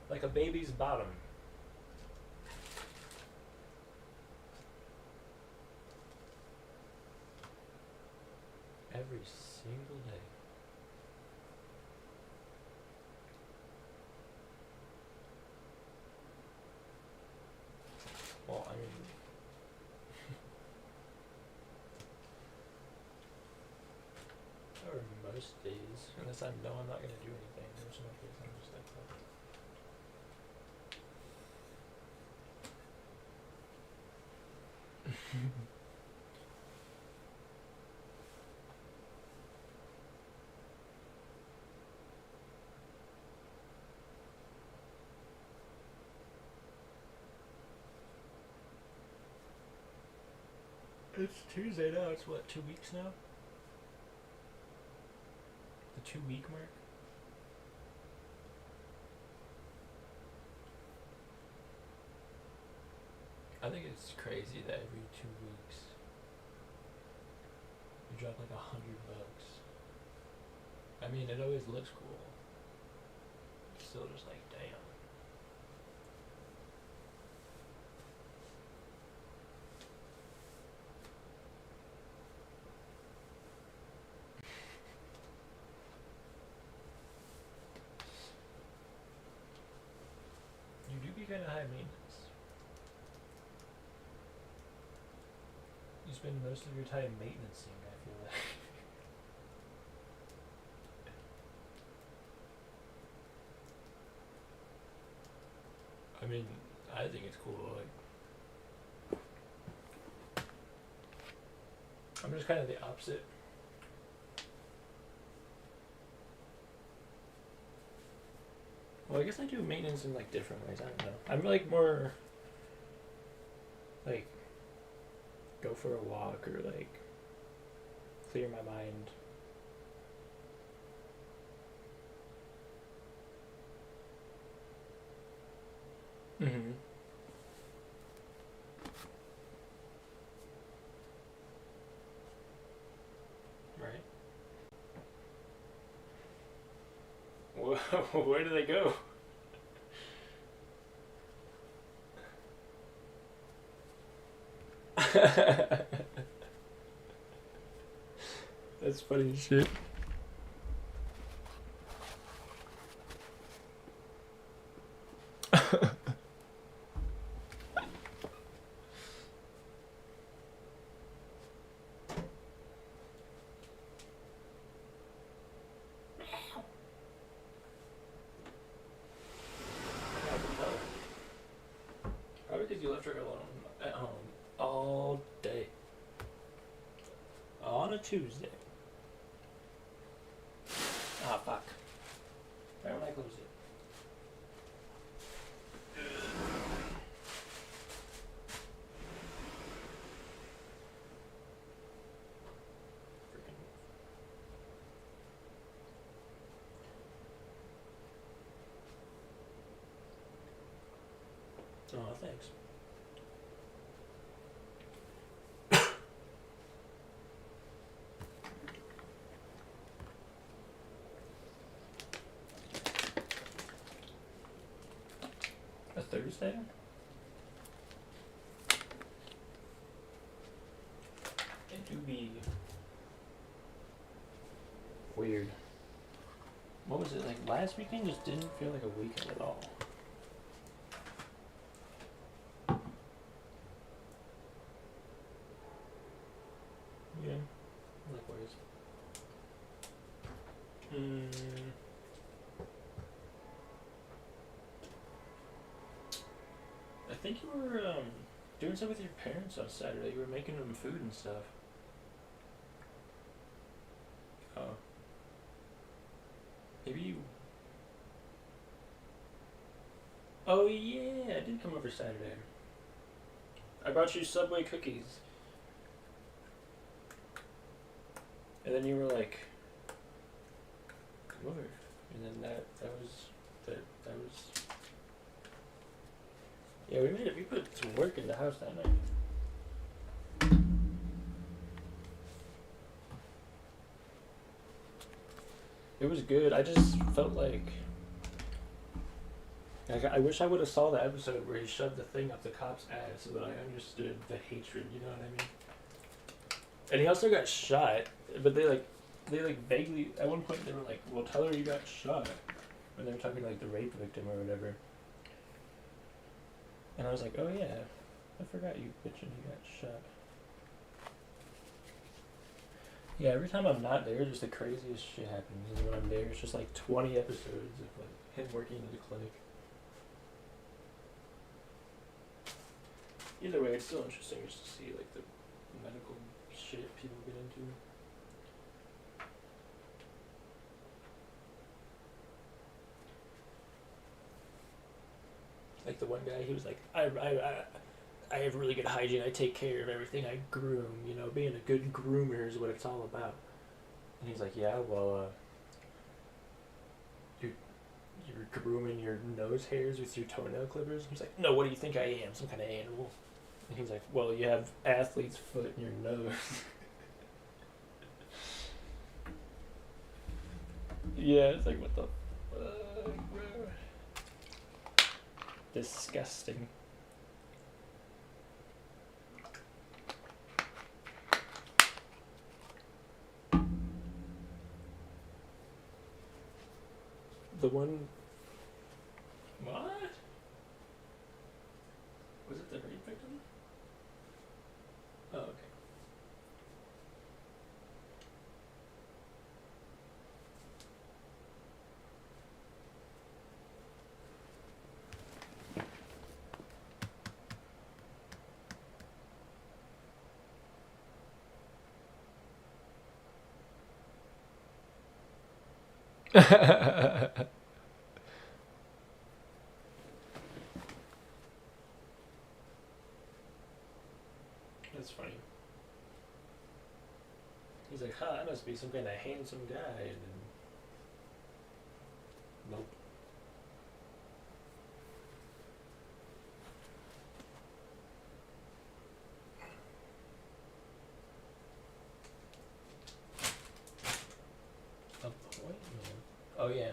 like a baby's bottom. Every single day. Well, I mean, or most days, unless I know I'm not gonna do anything. There's no days I'm just like that. It's Tuesday now. It's what, 2 weeks now? The 2 week mark? I think it's crazy that every 2 weeks you drop like $100. I mean, it always looks cool. It's still just like, damn. You do be kind of high maintenance. You spend most of your time maintenancing, I feel like. I mean, I think it's cool. Like, I'm just kind of the opposite. Well, I guess I do maintenance in like different ways. I don't know. I'm like more like go for a walk or like clear my mind. Mm-hmm. Right. Where do they go? That's funny as shit. Probably because you left her alone at home all day. On a Tuesday. Ah, fuck. Right when I close it. Oh, thanks. A Thursday? It do be weird. What was it like? Last weekend just didn't feel like a weekend at all. Yeah. Likewise. I think you were doing stuff with your parents on Saturday. You were making them food and stuff. Oh. Maybe you. Oh yeah, I did come over Saturday. I brought you Subway cookies. And then you were like, come over. And then that was. Yeah, we put some work in the house that night. It was good. I just felt like I wish I would have saw the episode where he shoved the thing up the cop's ass so that I understood the hatred, you know what I mean? And he also got shot, but they vaguely, at one point they were like, well, tell her you got shot. When they were talking to like the rape victim or whatever. And I was like, oh yeah, I forgot you bitchin' he got shot. Yeah, every time I'm not there, just the craziest shit happens. And when I'm there, it's just like 20 episodes of like him working in the clinic. Either way, it's still interesting just to see like the medical shit people get into. Like the one guy, he was like, I have really good hygiene. I take care of everything. I groom. You know, being a good groomer is what it's all about. And he's like, yeah, well, you're grooming your nose hairs with your toenail clippers. He's like, no, what do you think I am? Some kind of animal? And he's like, well, you have athlete's foot in your nose. Yeah, it's like, what the fuck, bro? Disgusting. The one... What? Was it the rape victim? Oh, okay. That's funny. He's like, huh, I must be some kind of handsome guy. And then... Nope. Appointment? Oh, yeah.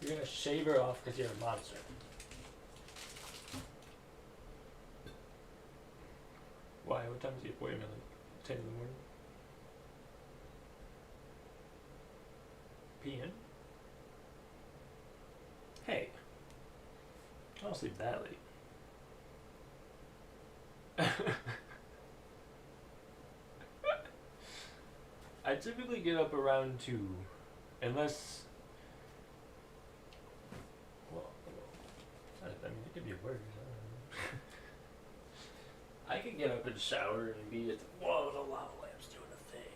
You're gonna shave her off because you're a monster. Why? What time is the appointment? Like 10 in the morning? PM? Hey. I don't sleep that late. I typically get up around 2. Unless... Well, I mean, it could be worse. I could get up and shower and be at the... Whoa, the lava lamp's doing a thing.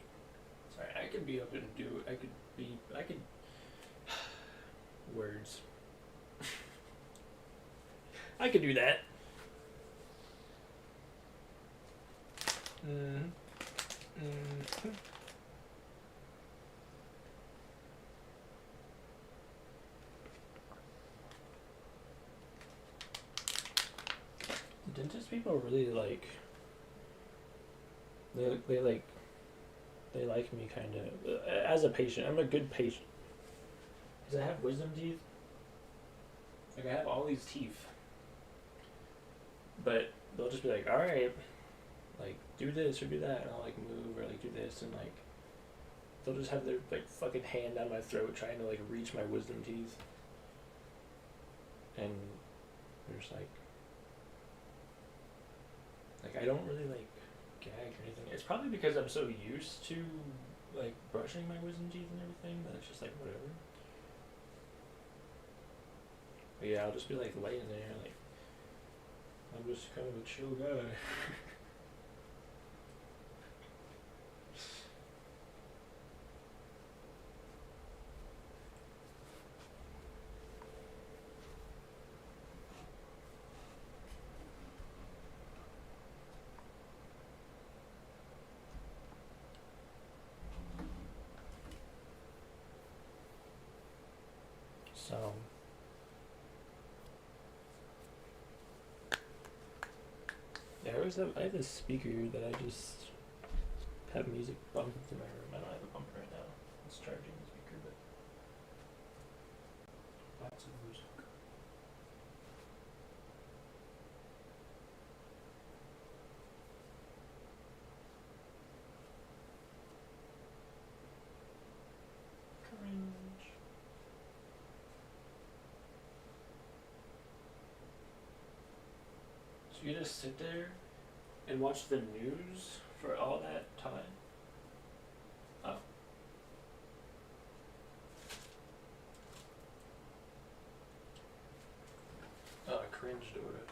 Sorry, I could be up and do... I could... Words. I could do that. Dentist people really like. They like. They like me kind of as a patient. I'm a good patient. Cause I have wisdom teeth. Like I have all these teeth. But they'll just be like, all right, like do this or do that, and I'll like move or like do this, and like they'll just have their like fucking hand down my throat trying to like reach my wisdom teeth, and they're just like I don't really like gag or anything. It's probably because I'm so used to like brushing my wisdom teeth and everything that it's just like whatever. But yeah, I'll just be like laying there like I'm just kind of a chill guy. So yeah, I have this speaker that I just have music bumping through my room. I don't have a bumper right now. It's charging the speaker, but lots of music. Cringe. So you just sit there and watch the news for all that time? Oh. Oh, I cringed over it.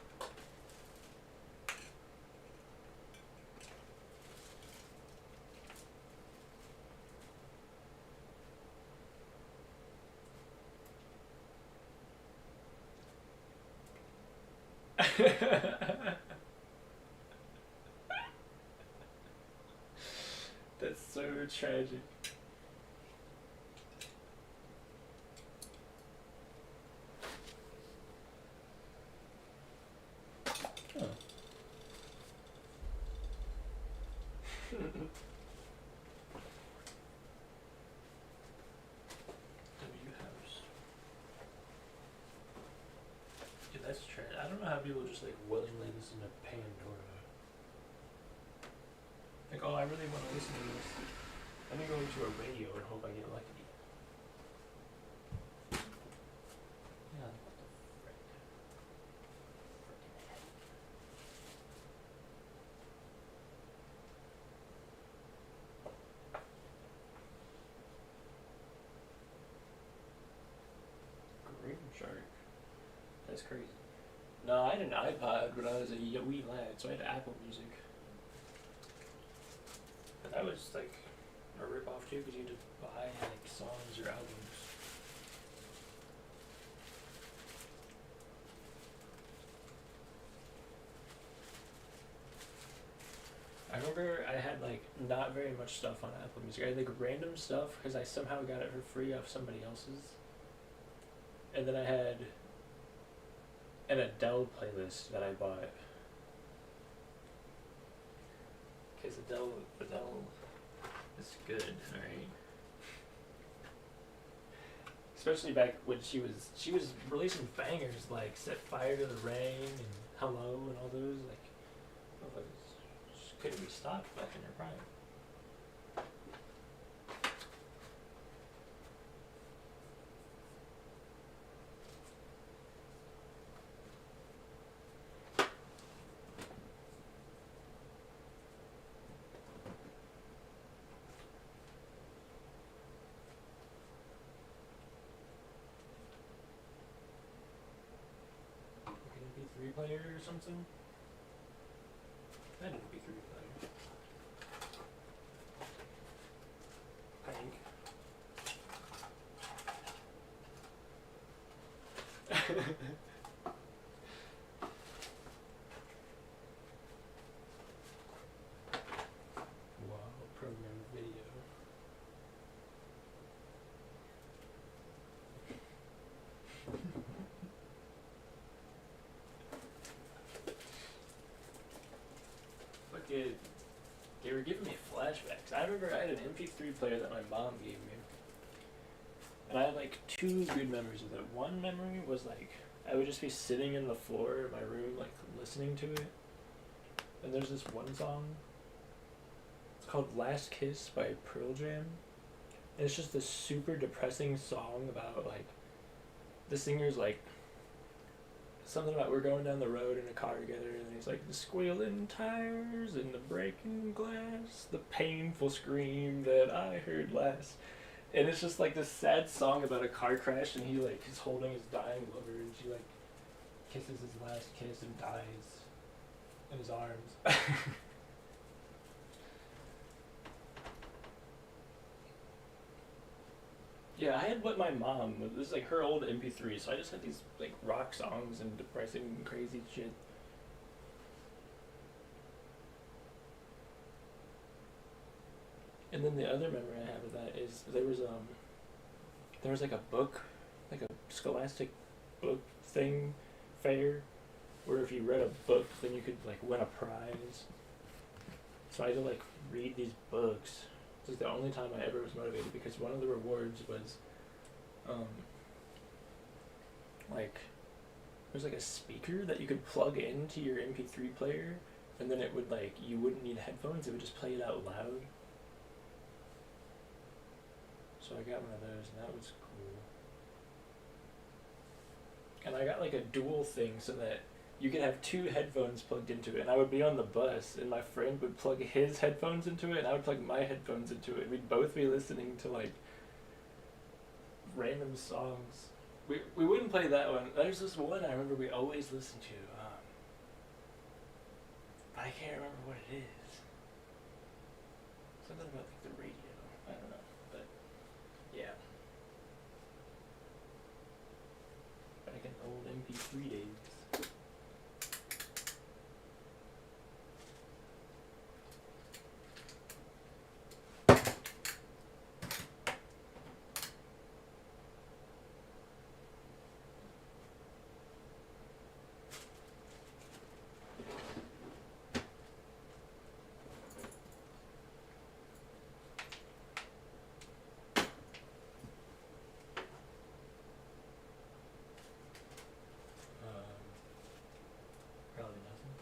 That's so tragic. Oh. W house. Yeah, that's tragic. I don't know how people just like willingly listen to Pandora. Like, oh, I really want to listen to this. Let me go into a radio and hope I get lucky. Yeah, what the frick? Frickin' heck. Green Shark. That's crazy. No, I had an iPod when I was a wee lad, so I had Apple Music. But that was like a rip-off too, because you had to buy like songs or albums. I remember I had like not very much stuff on Apple Music. I had like random stuff because I somehow got it for free off somebody else's. And then I had an Adele playlist that I bought. Because Adele is good, alright? Especially back when she was releasing bangers like Set Fire to the Rain and Hello and all those, like, just couldn't be stopped back in her prime. MP3 player or something? I had an MP3 player. Pink. Wow, program video. flashbacks. I remember I had an MP3 player that my mom gave me. And I had like two good memories of it. One memory was like I would just be sitting in the floor in my room like listening to it. And there's this one song. It's called Last Kiss by Pearl Jam. And it's just this super depressing song about like the singer's like something about we're going down the road in a car together, and he's like the squealing tires and the breaking glass, the painful scream that I heard last. And it's just like this sad song about a car crash, and he like is holding his dying lover, and she like kisses his last kiss and dies in his arms. Yeah, I had what my mom, this is like her old MP3, so I just had these like rock songs and depressing, crazy shit. And then the other memory I have of that is there was like a book, like a scholastic book thing, fair, where if you read a book, then you could like win a prize. So I had to like read these books. This is the only time I ever was motivated, because one of the rewards was, like, there's like a speaker that you could plug into your MP3 player, and then it would like, you wouldn't need headphones, it would just play it out loud. So I got one of those, and that was cool. And I got like a dual thing so that you could have two headphones plugged into it, and I would be on the bus, and my friend would plug his headphones into it, and I would plug my headphones into it, and we'd both be listening to like random songs. We wouldn't play that one. There's this one I remember we always listened to, but I can't remember what it is. Something about like the radio. I don't know, but yeah. Back in old MP3 days. Probably nothing.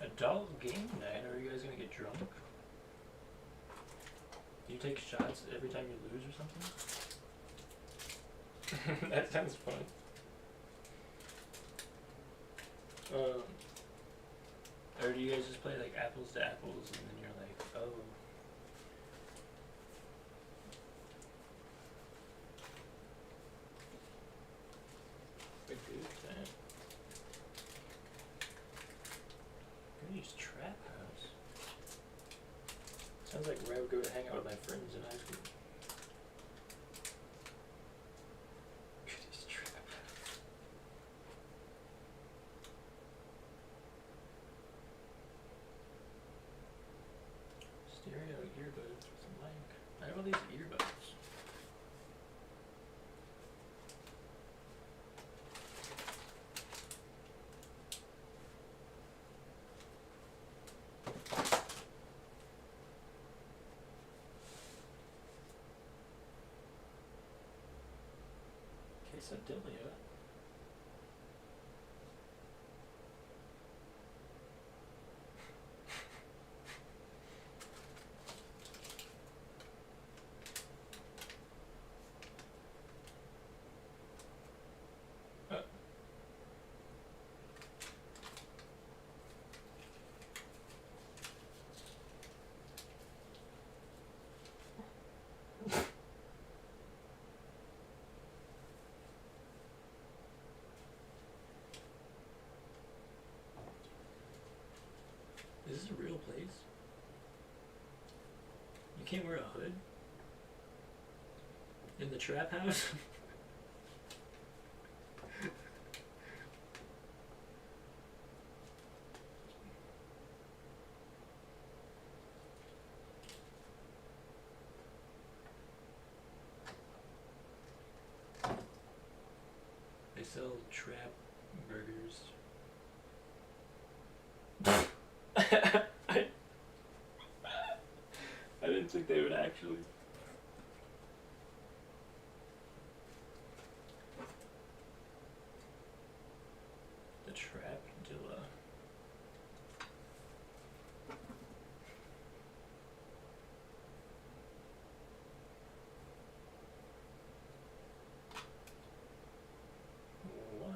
Adult game night? Are you guys gonna get drunk? Do you take shots every time you lose or something? That sounds fun. Or do you guys just play like apples to apples, and then you're like, oh. A good time. I'm gonna use Trap House. Sounds like where I would go to hang out with my friends in high school. Could use Trap House. Stereo earbuds with a mic. I have all these earbuds. Quesadilla. Is this a real place? You can't wear a hood? In the Trap House? sell trap burgers. I didn't think they would actually. The trap dilla. What?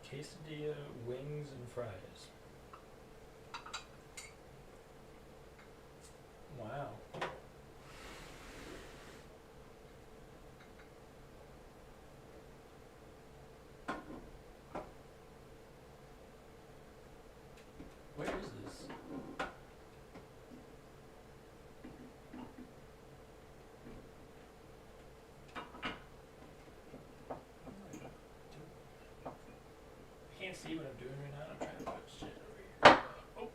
Quesadilla, wings, and fries. Wow. Where is this? I can't see what I'm doing right now. I'm trying to put shit over here. Oh.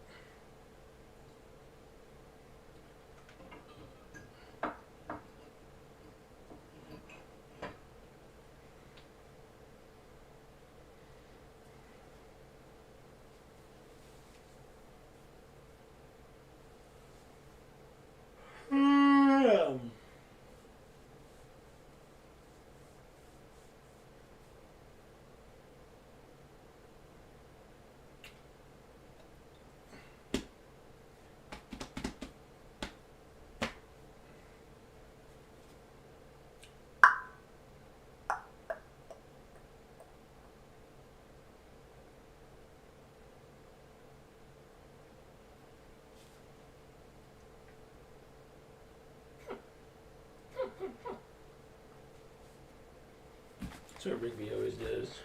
That's what Rigby always does.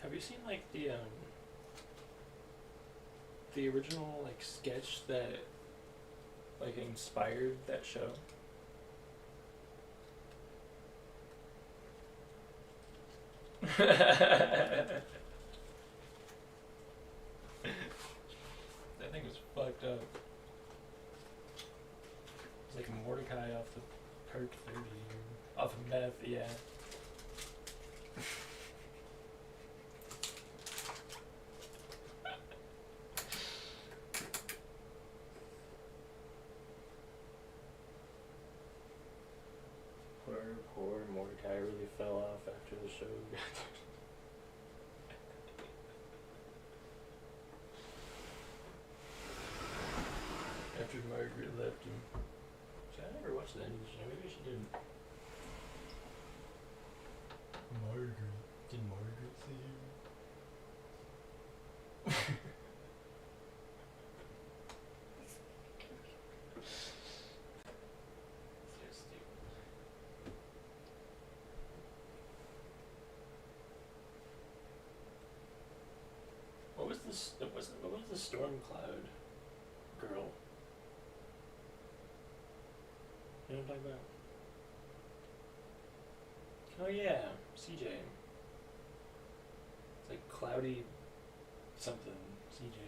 Have you seen like the original like sketch that like inspired that show? That thing was fucked up. It's like Mordecai off the Perk 30, off of meth, yeah. Poor Mordecai really fell off after the show. After Margaret left him. See, I never watched the end of the show. Maybe she didn't. Margaret. Did Margaret see you? So stupid. What was this? What was the storm cloud girl? You know what I'm talking about? Oh yeah, CJ. It's like cloudy something, CJ.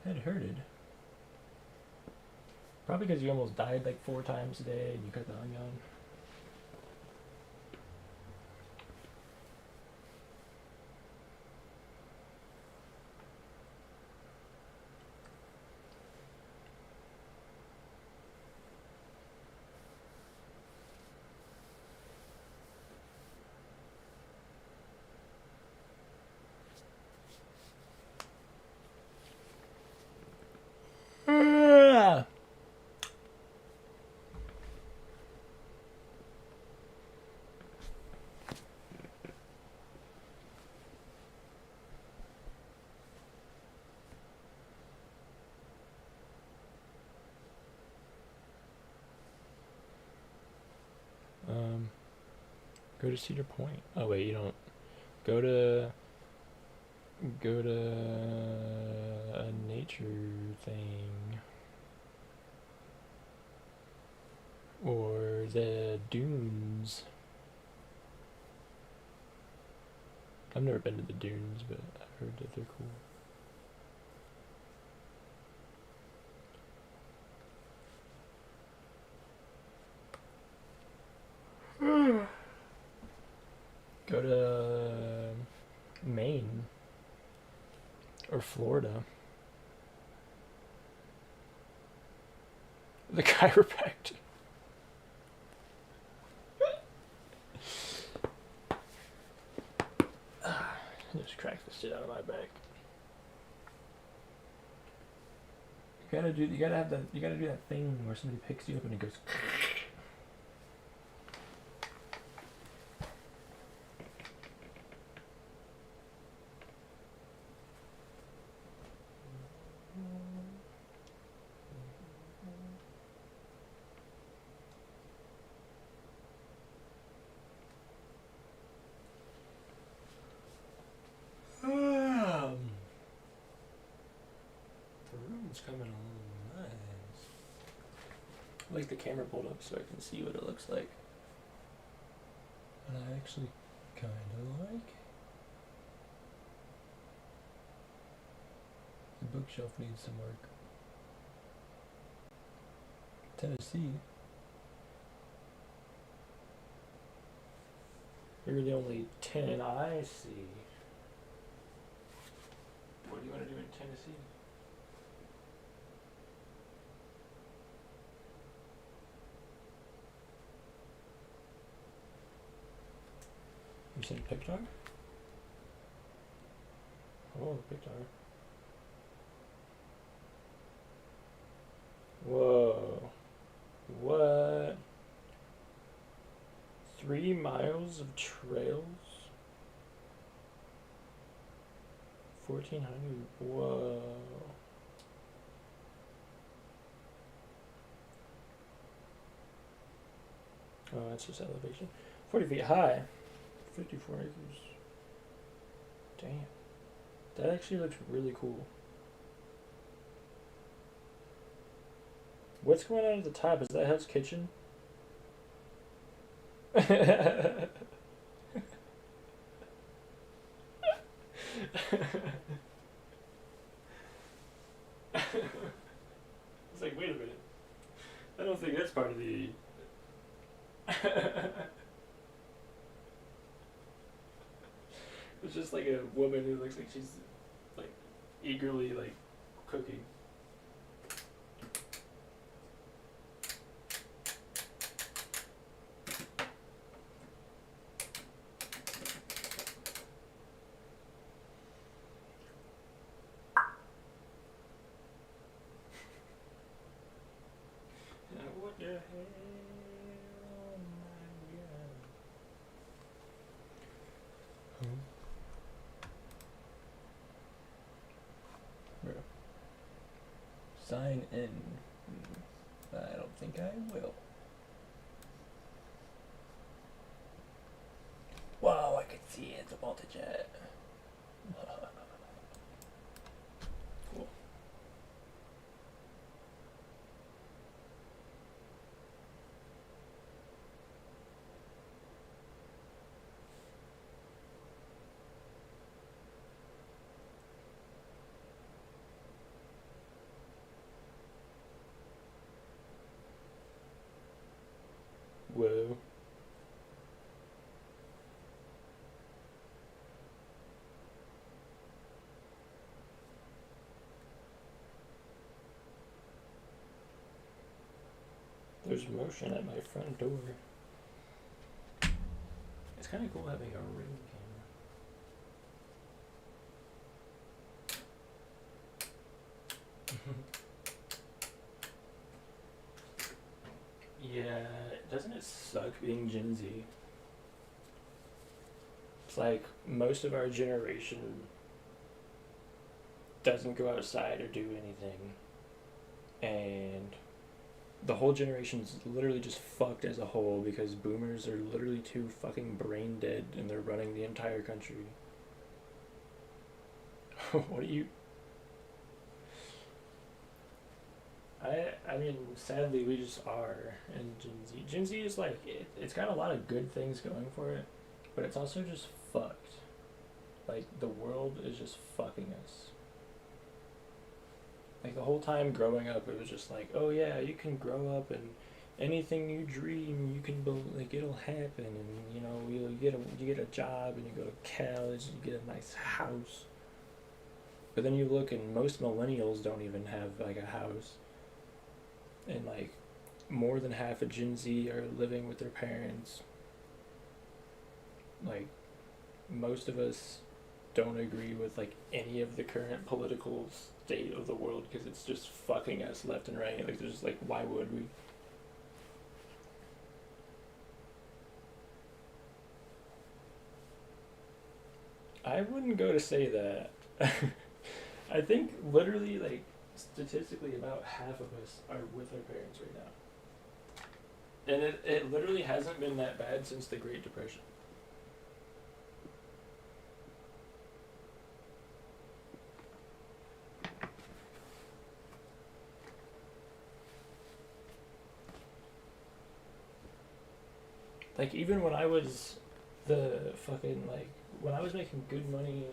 Had heard it. Probably because you almost died like 4 times a day and you cut the onion. Go to Cedar Point. Oh wait, you don't. Go to a nature thing. Or the dunes. I've never been to the dunes, but I've heard that they're cool. Go to Maine or Florida. The chiropractor. Just crack the shit out of my back. You gotta do that thing where somebody picks you up and it goes. The room's coming along nice. I like the camera pulled up so I can see what it looks like. And I actually kind of like it. The bookshelf needs some work. Tennessee. You're the only 10 I see. What do you want to do in Tennessee? You said Pictar? Oh, Pictar. Whoa. What? 3 miles of trails? 1,400. Whoa. Oh, that's just elevation. 40 feet high. 54 acres. Damn. That actually looks really cool. What's going on at the top? Is that Hell's Kitchen? It's like, wait a minute. I don't think that's part of the... It's just like a woman who looks like she's like eagerly like cooking. What the hell? Oh my god. Bro. Sign in. I don't think I will. Wow, I can see it's a multi-jet. Cool. Whoa. There's motion at my front door. It's kind of cool having a ring camera. Yeah, doesn't it suck being Gen Z? It's like most of our generation doesn't go outside or do anything. And the whole generation's literally just fucked as a whole because boomers are literally too fucking brain dead and they're running the entire country. What do you... I mean, sadly, we just are in Gen Z. Gen Z is like, it's got a lot of good things going for it, but it's also just fucked. Like, the world is just fucking us. Like, the whole time growing up, it was just like, oh yeah, you can grow up and anything you dream, you can build, like, it'll happen, and, you know, you get a job, and you go to college, and you get a nice house. But then you look, and most millennials don't even have, like, a house. And, like, more than half of Gen Z are living with their parents. Like, most of us don't agree with, like, any of the current political state of the world because it's just fucking us left and right. Like, there's just, like, why would we? I wouldn't go to say that. I think literally, like, statistically about half of us are with our parents right now. And it literally hasn't been that bad since the Great Depression. Like, even when I was when I was making good money,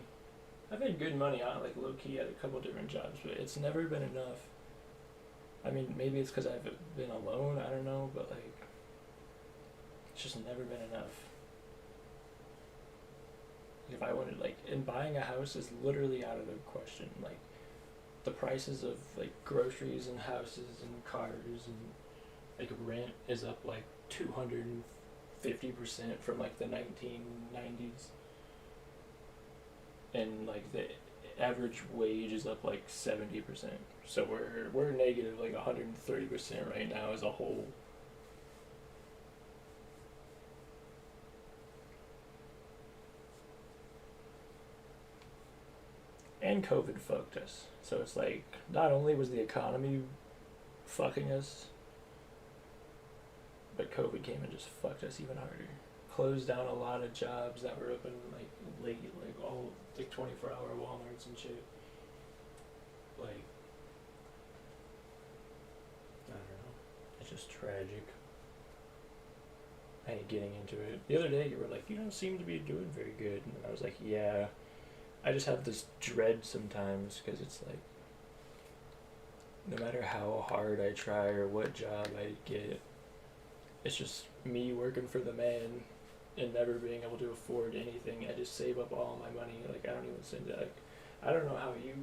I've had good money on, like, low-key at a couple different jobs, but it's never been enough. I mean, maybe it's because I've been alone, I don't know, but, like, it's just never been enough. If I wanted, like, and buying a house is literally out of the question. Like, the prices of, like, groceries and houses and cars and, like, rent is up, like, 250% from, like, the 1990s. And, like, the average wage is up, like, 70%. So we're negative, like, 130% right now as a whole. And COVID fucked us. So it's like, not only was the economy fucking us, but COVID came and just fucked us even harder. Closed down a lot of jobs that were open, like, late, like, all, like, 24-hour Walmarts and shit. Like, I don't know. It's just tragic. I hate getting into it. The other day, you were like, you don't seem to be doing very good. And I was like, yeah. I just have this dread sometimes because it's like, no matter how hard I try or what job I get, it's just me working for the man and never being able to afford anything. I just save up all my money. Like, I don't even send it. Like, I don't know how you.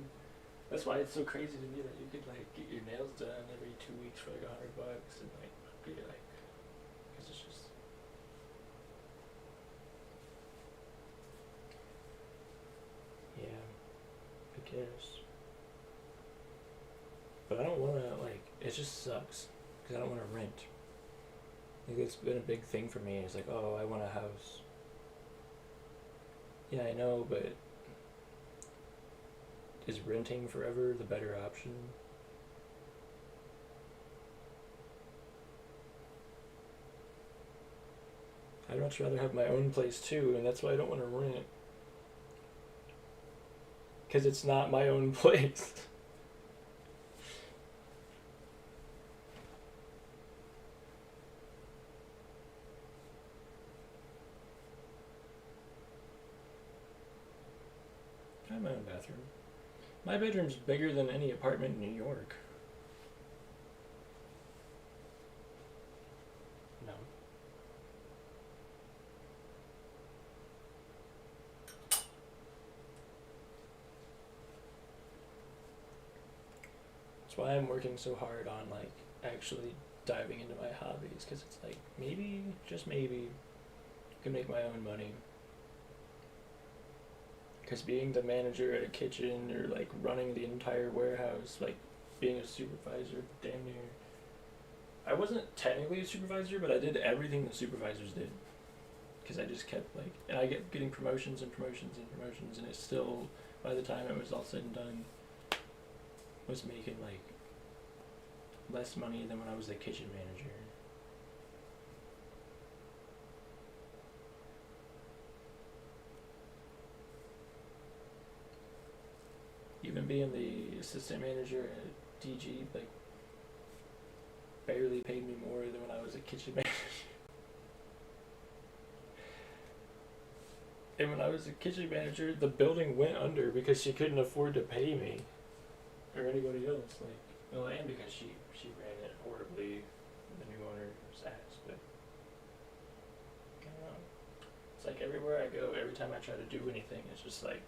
That's why it's so crazy to me that you could, like, get your nails done every 2 weeks for, like, $100 and, like, be like, because it's just. Yeah, I guess. But I don't want to, like, it just sucks because I don't want to rent. Like, it's been a big thing for me. It's like, oh, I want a house. Yeah, I know, but is renting forever the better option? I'd much rather have my own place too, and that's why I don't want to rent. Because it's not my own place. I have my own bathroom. My bedroom's bigger than any apartment in New York. No. That's why I'm working so hard on, like, actually diving into my hobbies, because it's like, maybe, just maybe, I can make my own money. Because being the manager at a kitchen or, like, running the entire warehouse, like, being a supervisor, damn near. I wasn't technically a supervisor, but I did everything the supervisors did. Because I just kept, like, and I kept getting promotions and promotions and promotions, and it still, by the time it was all said and done, was making, like, less money than when I was the kitchen manager. Even being the assistant manager at DG, like, barely paid me more than when I was a kitchen manager. And when I was a kitchen manager, the building went under because she couldn't afford to pay me or anybody else. Like, well, and because she ran it horribly, the new owner's ass. But I don't know. It's like everywhere I go, every time I try to do anything, it's just like,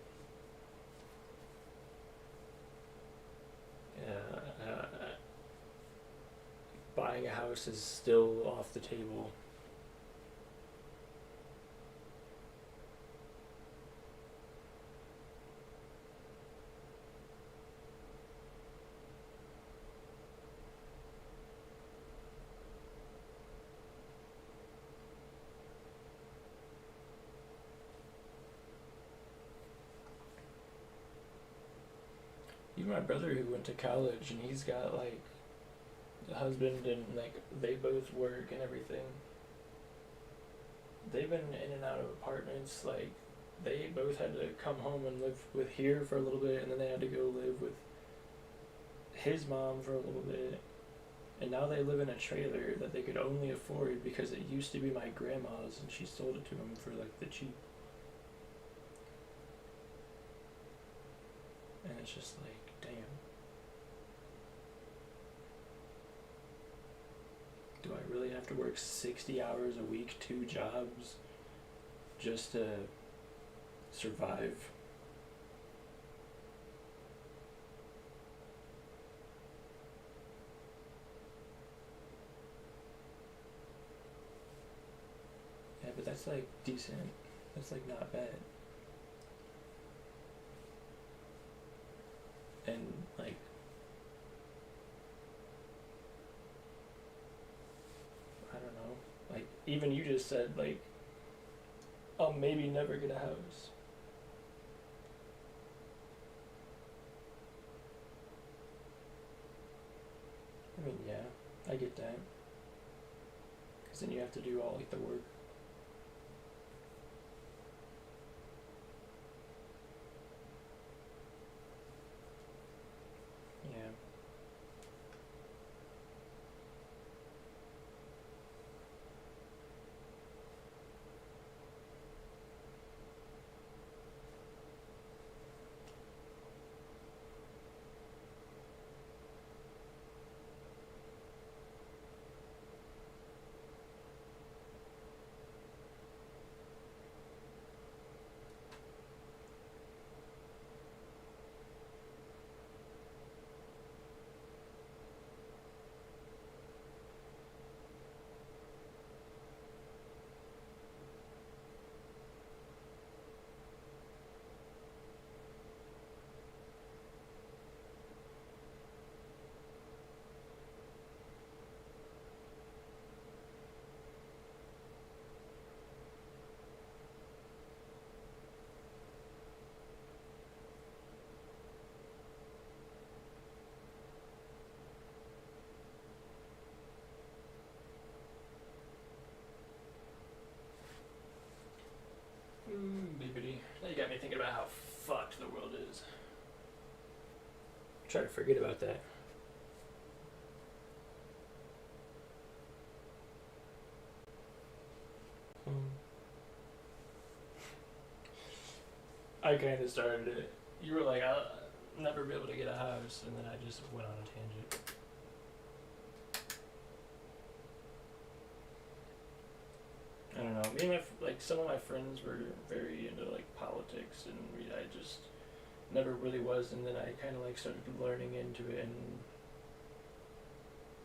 buying a house is still off the table. Even my brother who went to college and he's got like a husband and like they both work and everything. They've been in and out of apartments, like they both had to come home and live with here for a little bit and then they had to go live with his mom for a little bit. And now they live in a trailer that they could only afford because it used to be my grandma's and she sold it to him for like the cheap. And it's just like, damn. Do I really have to work 60 hours a week, 2 jobs, just to survive? Yeah, but that's like decent. That's like not bad. And like, I don't know, like even you just said like, I'll maybe never get a house. I mean, yeah, I get that. Because then you have to do all like the work. Yeah. Bibbidi. Now you got me thinking about how fucked the world is. Try to forget about that. I kind of started it. You were like, I'll never be able to get a house, and then I just went on a tangent. I don't know. Me and like some of my friends were very into like politics, and I just never really was. And then I kind of like started learning into it, and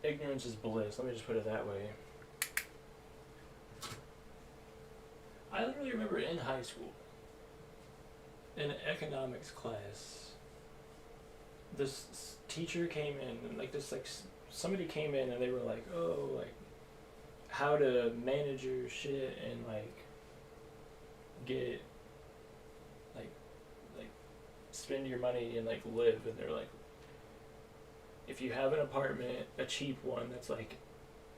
ignorance is bliss. Let me just put it that way. I literally remember in high school, in an economics class, this teacher came in and like this like somebody came in and they were like, oh, like how to manage your shit and like get like spend your money and like live, and they're like, if you have an apartment, a cheap one that's like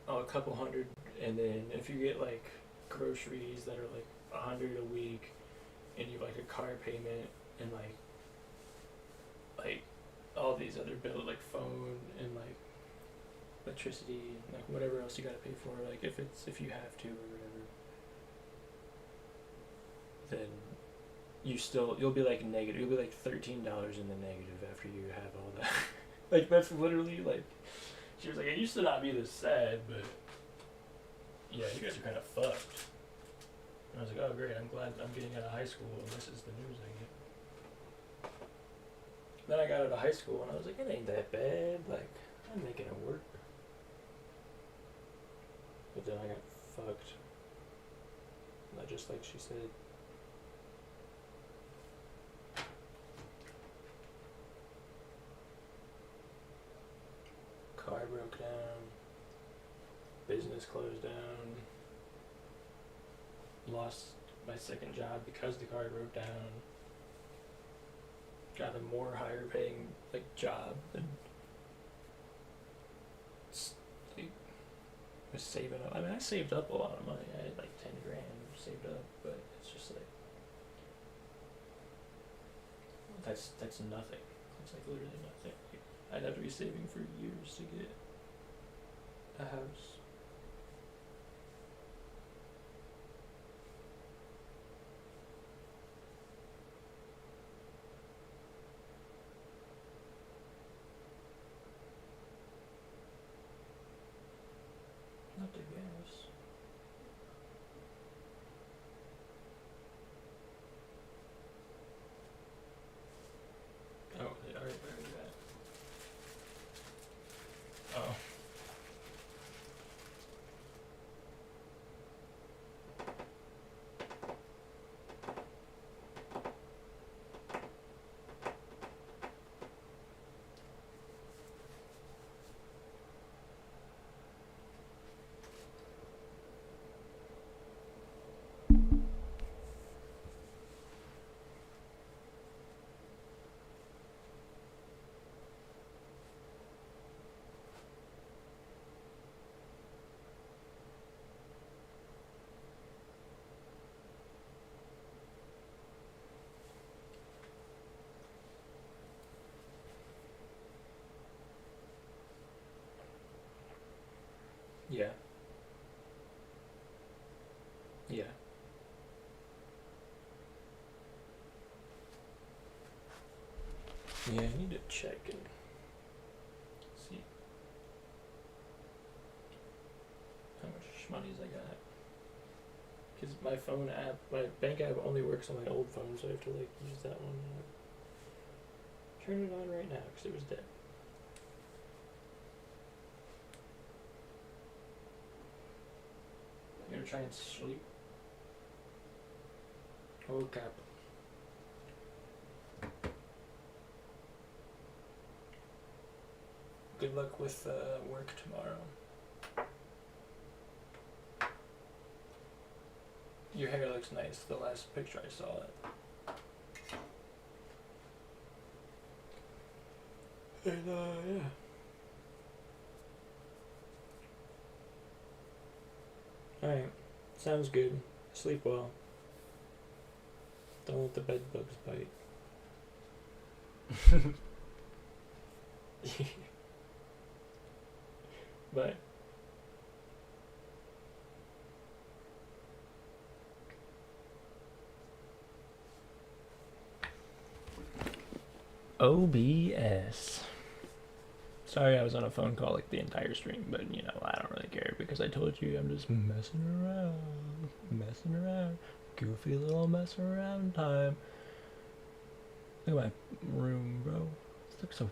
a couple hundred, and then if you get like groceries that are like $100 a week, and you have like a car payment and like all these other bills like phone and like electricity and like whatever else you gotta pay for, like if you have to or whatever, then you'll be like negative. You'll be like $13 in the negative after you have all that. Like that's literally like, she was like, it used to not be this sad, but yeah, you guys are kind of fucked. And I was like, oh great, I'm glad I'm getting out of high school and this is the news I get. Then I got out of high school and I was like, it ain't that bad, like I'm making it work. But then I got fucked. Not just like she said. Car broke down. Business closed down. Lost my second job because the car broke down. Got a more higher paying like job and like, was saving up. I mean, I saved up a lot of money. I had like 10 grand saved up, but it's just like that's nothing. It's like literally nothing. I'd have to be saving for years to get a house. Not to gas. Oh, they already that. Oh. Yeah. Yeah. Yeah, I need to check and see how much monies I got. Because my phone app, my bank app only works on my old phone, so I have to like use that one. Turn it on right now because it was dead. I'm gonna try and sleep. Oh cap. Good luck with work tomorrow. Your hair looks nice. The last picture I saw it. And yeah. Alright. Sounds good. Sleep well. Don't let the bed bugs bite. Bye. OBS. Sorry I was on a phone call like the entire stream, but you know, I don't really care because I told you I'm just messing around. Goofy little mess around time. Look at my room, bro. This looks so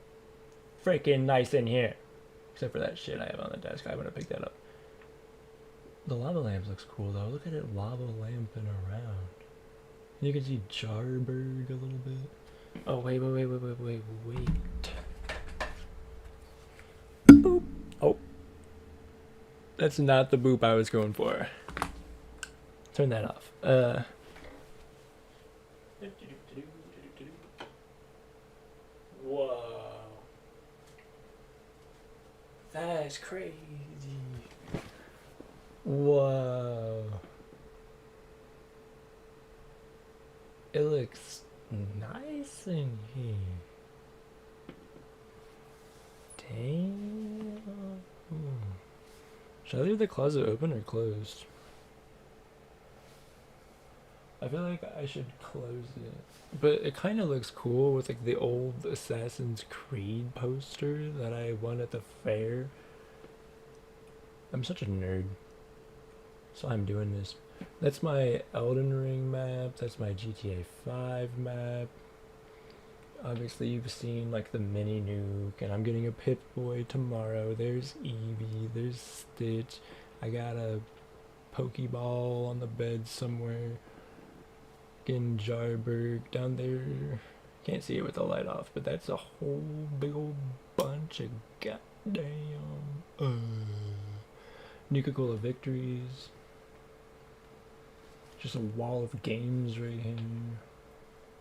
freaking nice in here. Except for that shit I have on the desk. I'm gonna pick that up. The lava lamp looks cool though. Look at it lava lamping around. You can see Jarberg a little bit. Oh, wait. Boop. Oh. That's not the boop I was going for. Turn that off. Whoa. That's crazy. Whoa. It looks nice in here. Damn. Should I leave the closet open or closed? I feel like I should close it. But it kind of looks cool with like the old Assassin's Creed poster that I won at the fair. I'm such a nerd. So I'm doing this. That's my Elden Ring map. That's my GTA 5 map. Obviously you've seen like the mini nuke, and I'm getting a Pip-Boy tomorrow. There's Eevee, there's Stitch. I got a Pokeball on the bed somewhere. Getting Jarberg down there. Can't see it with the light off, but that's a whole big old bunch of goddamn Nuka-Cola victories. Just a wall of games right here.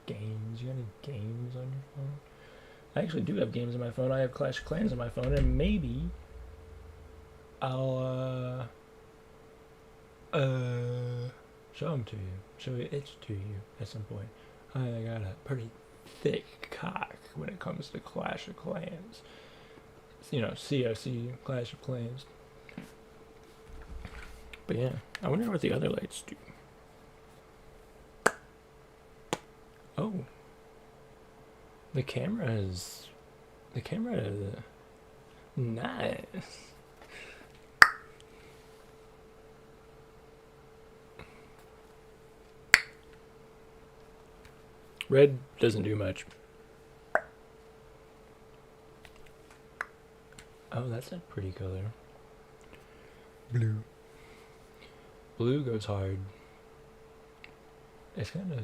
Games? You got any games on your phone? I actually do have games on my phone. I have Clash of Clans on my phone, and maybe I'll show them to you. Show it to you at some point. I got a pretty thick cock when it comes to Clash of Clans. You know, COC, Clash of Clans. But yeah, I wonder what the other lights do. Oh. The camera is nice. Red doesn't do much. Oh, that's a pretty color. Blue. Blue goes hard. It's kind of...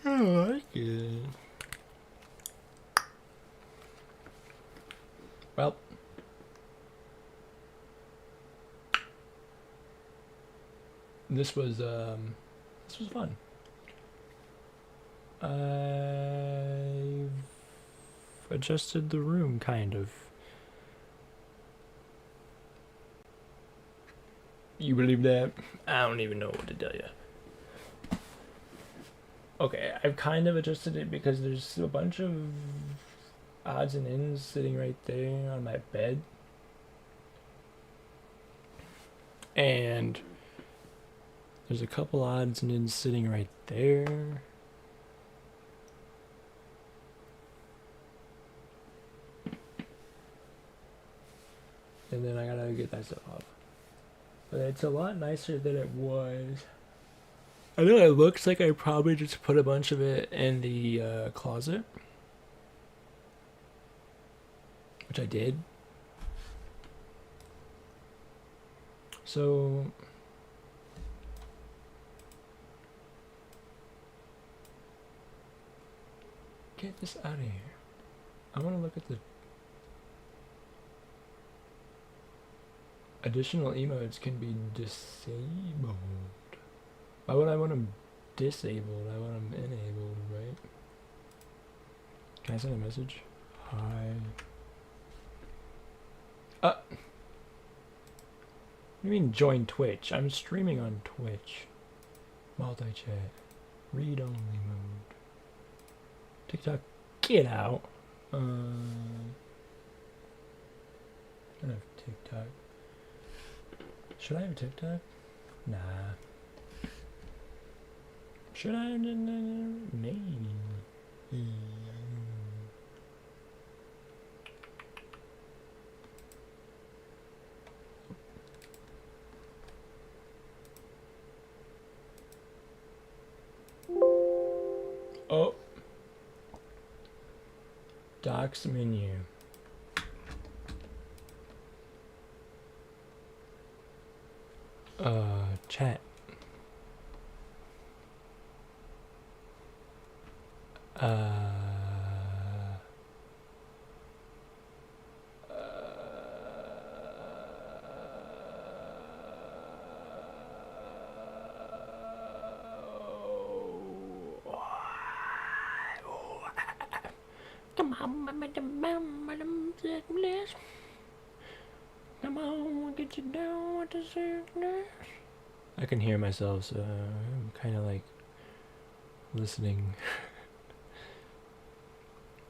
I like it. Well, this was fun. I've adjusted the room kind of. You believe that? I don't even know what to tell you. Okay, I've kind of adjusted it because there's a bunch of odds and ends sitting right there on my bed. And there's a couple odds and ends sitting right there. And then I gotta get that stuff off. But it's a lot nicer than it was. I know it looks like I probably just put a bunch of it in the closet. Which I did. So... get this out of here. I want to look at the... additional emotes can be disabled. Why would I want them disabled? I want them enabled, right? Can I send a message? Hi. What do you mean join Twitch? I'm streaming on Twitch. Multi-chat. Read-only mode. TikTok, get out. I don't have TikTok. Should I have TikTok? Nah. Should I? Maybe. Oh. Docs menu. Chat. Come on, come on, we'll get you down with the sickness. I can hear myself, so I'm kind of like listening.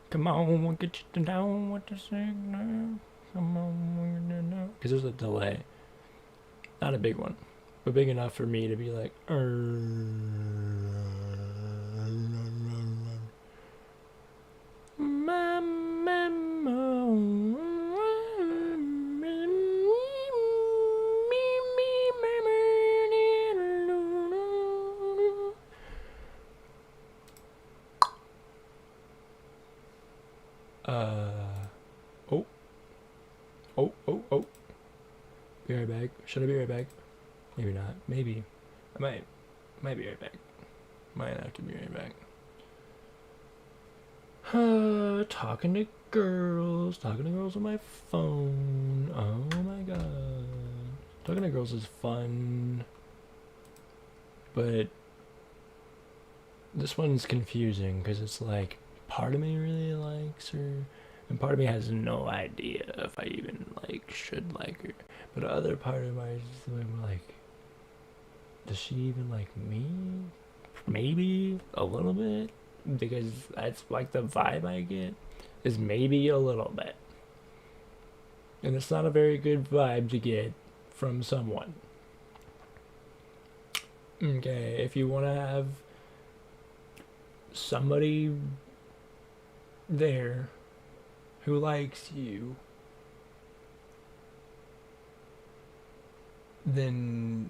Come on, we'll get you down with the sickness. Come on, we'll get you down. Because there's a delay. Not a big one, but big enough for me to be like, oh, oh. Be right back. Should I be right back? Maybe not. Maybe. I might be right back. Might have to be right back. Talking to girls on my phone. Oh my god. Talking to girls is fun. But this one's confusing because it's like part of me really likes her and part of me has no idea if I even like should like her. But the other part of my is like, does she even like me? Maybe a little bit, because that's like the vibe I get is maybe a little bit, and it's not a very good vibe to get from someone. Okay, if you want to have somebody there who likes you, then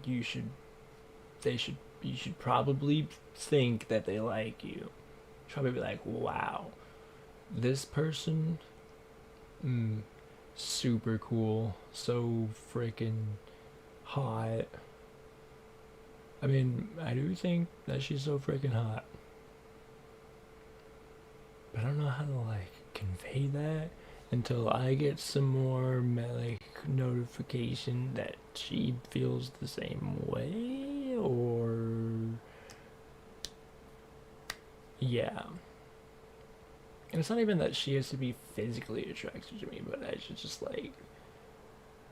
you should probably think that they like you. Probably be like, wow, this person, super cool, so freaking hot. I mean, I do think that she's so freaking hot, but I don't know how to like convey that until I get some more like notification that she feels the same way, or yeah. And it's not even that she has to be physically attracted to me, but I should just like,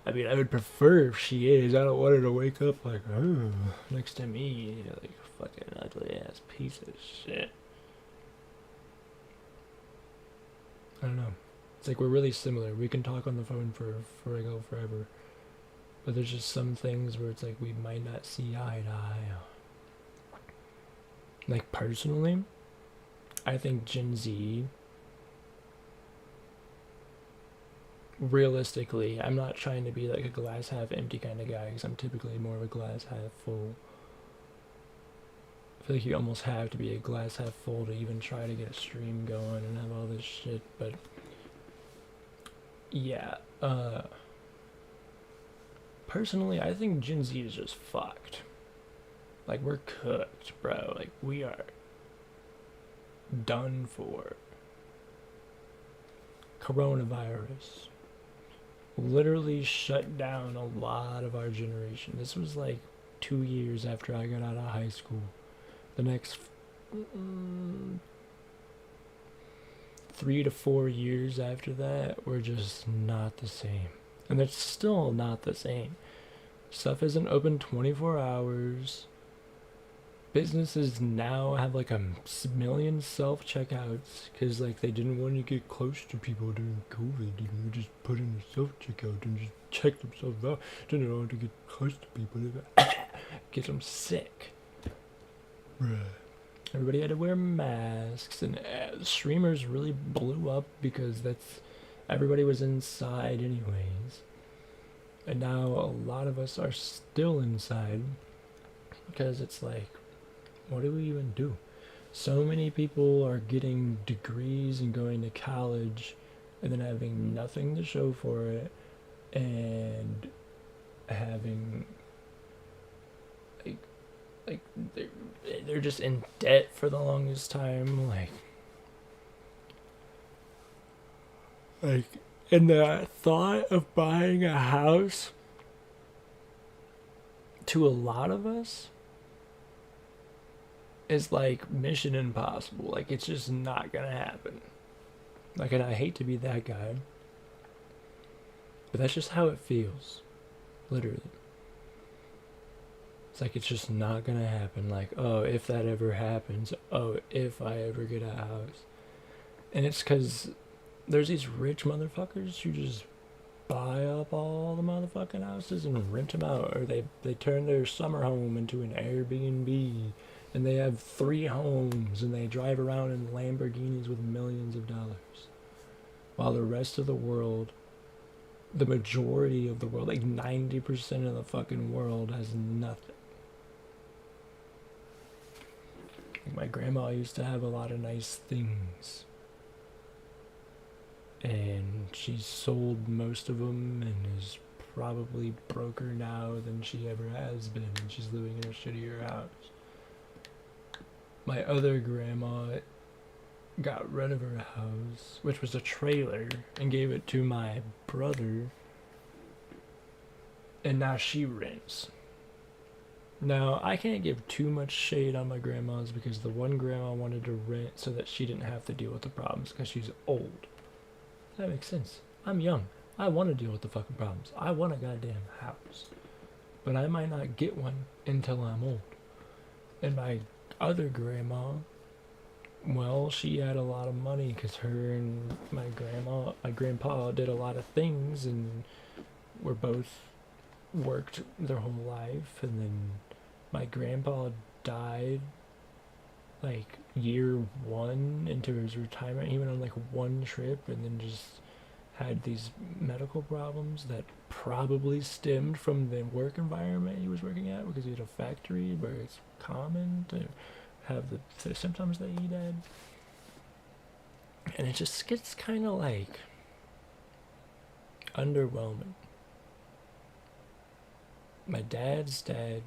I mean, I would prefer if she is. I don't want her to wake up like, oh, next to me, like a fucking ugly ass piece of shit. I don't know. It's like we're really similar. We can talk on the phone for like, oh, forever. But there's just some things where it's like we might not see eye to eye. Like personally, I think Gen Z, realistically, I'm not trying to be like a glass half empty kind of guy, because I'm typically more of a glass half full. I feel like you almost have to be a glass half full to even try to get a stream going and have all this shit, but yeah, personally, I think Gen Z is just fucked. Like, we're cooked, bro. Like, we are done for. Coronavirus literally shut down a lot of our generation. This was like 2 years after I got out of high school. The next 3 to 4 years after that were just not the same. And it's still not the same. Stuff isn't open 24 hours. Businesses now have like a million self-checkouts because like they didn't want to get close to people during COVID. They would just put in a self-checkout and just check themselves out. Didn't want to get close to people. Get them sick. Right. Everybody had to wear masks, and streamers really blew up because everybody was inside anyways. And now a lot of us are still inside because it's like, what do we even do? So many people are getting degrees and going to college and then having nothing to show for it, and having like they're just in debt for the longest time, like and the thought of buying a house, to a lot of us, is like mission impossible. Like, it's just not gonna happen. Like, and I hate to be that guy, but that's just how it feels. Literally. It's like it's just not gonna happen. Like, oh, if that ever happens, oh, if I ever get a house. And it's because there's these rich motherfuckers who just buy up all the motherfucking houses and rent them out, or they turn their summer home into an Airbnb, and they have 3 homes, and they drive around in Lamborghinis with millions of dollars, while the rest of the world, the majority of the world, like 90% of the fucking world, has nothing. Like my grandma used to have a lot of nice things, and she sold most of them and is probably broker now than she ever has been, and she's living in a shittier house. My other grandma got rid of her house, which was a trailer, and gave it to my brother, and now she rents. Now, I can't give too much shade on my grandmas because the one grandma wanted to rent so that she didn't have to deal with the problems because she's old. That makes sense. I'm young. I want to deal with the fucking problems. I want a goddamn house. But I might not get one until I'm old. And my other grandma, well, she had a lot of money because her and my grandpa did a lot of things and were both worked their whole life. And then my grandpa died like year 1 into his retirement. He went on like one trip and then just had these medical problems that probably stemmed from the work environment he was working at, because he had a factory where it's common to have the symptoms that he did. And it just gets kind of like underwhelming. My dad's dad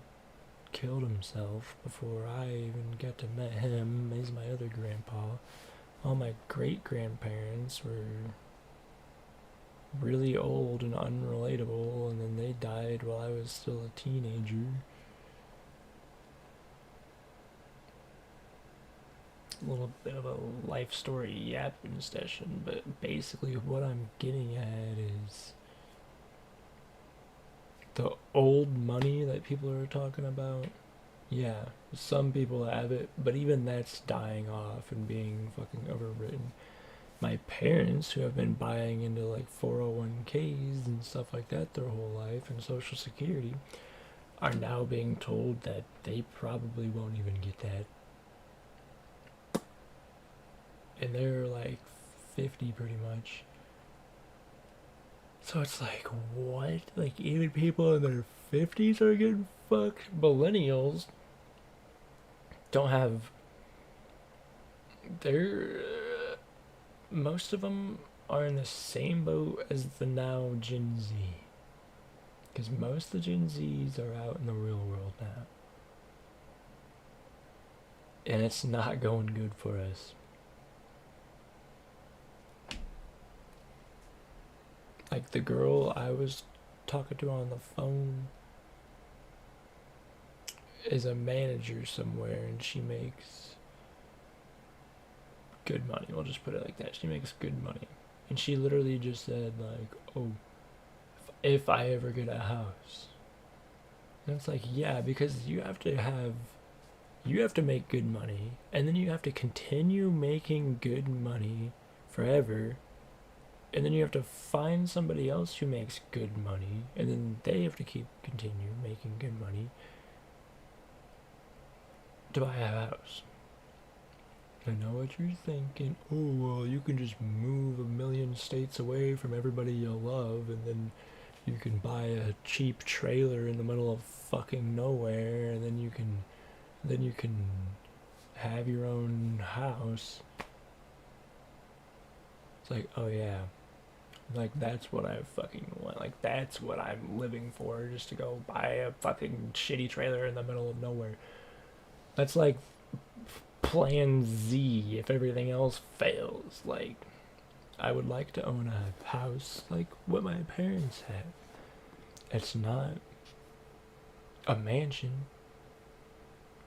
killed himself before I even got to meet him. He's my other grandpa. All my great grandparents were really old and unrelatable, and then they died while I was still a teenager. A little bit of a life story yapping session, but basically what I'm getting at is the old money that people are talking about. Yeah, some people have it, but even that's dying off and being fucking overwritten. My parents, who have been buying into like 401ks and stuff like that their whole life, and Social Security, are now being told that they probably won't even get that. And they're like 50 pretty much. So it's like, what? Like, even people in their 50s are getting fucked? Millennials don't have. They're. Most of them are in the same boat as the now Gen Z. Because most of the Gen Zs are out in the real world now. And it's not going good for us. Like the girl I was talking to on the phone is a manager somewhere, and she makes good money. We'll just put it like that. She makes good money. And she literally just said like, oh, if I ever get a house. And it's like, yeah, because you have to make good money, and then you have to continue making good money forever, and then you have to find somebody else who makes good money, and then they have to continue making good money to buy a house. I know what you're thinking. Oh, well, you can just move 1,000,000 states away from everybody you love, and then you can buy a cheap trailer in the middle of fucking nowhere, and then you can have your own house. It's like, oh yeah, like that's what I fucking want. Like that's what I'm living for, just to go buy a fucking shitty trailer in the middle of nowhere. That's like plan Z if everything else fails. Like, I would like to own a house like what my parents had. It's not a mansion,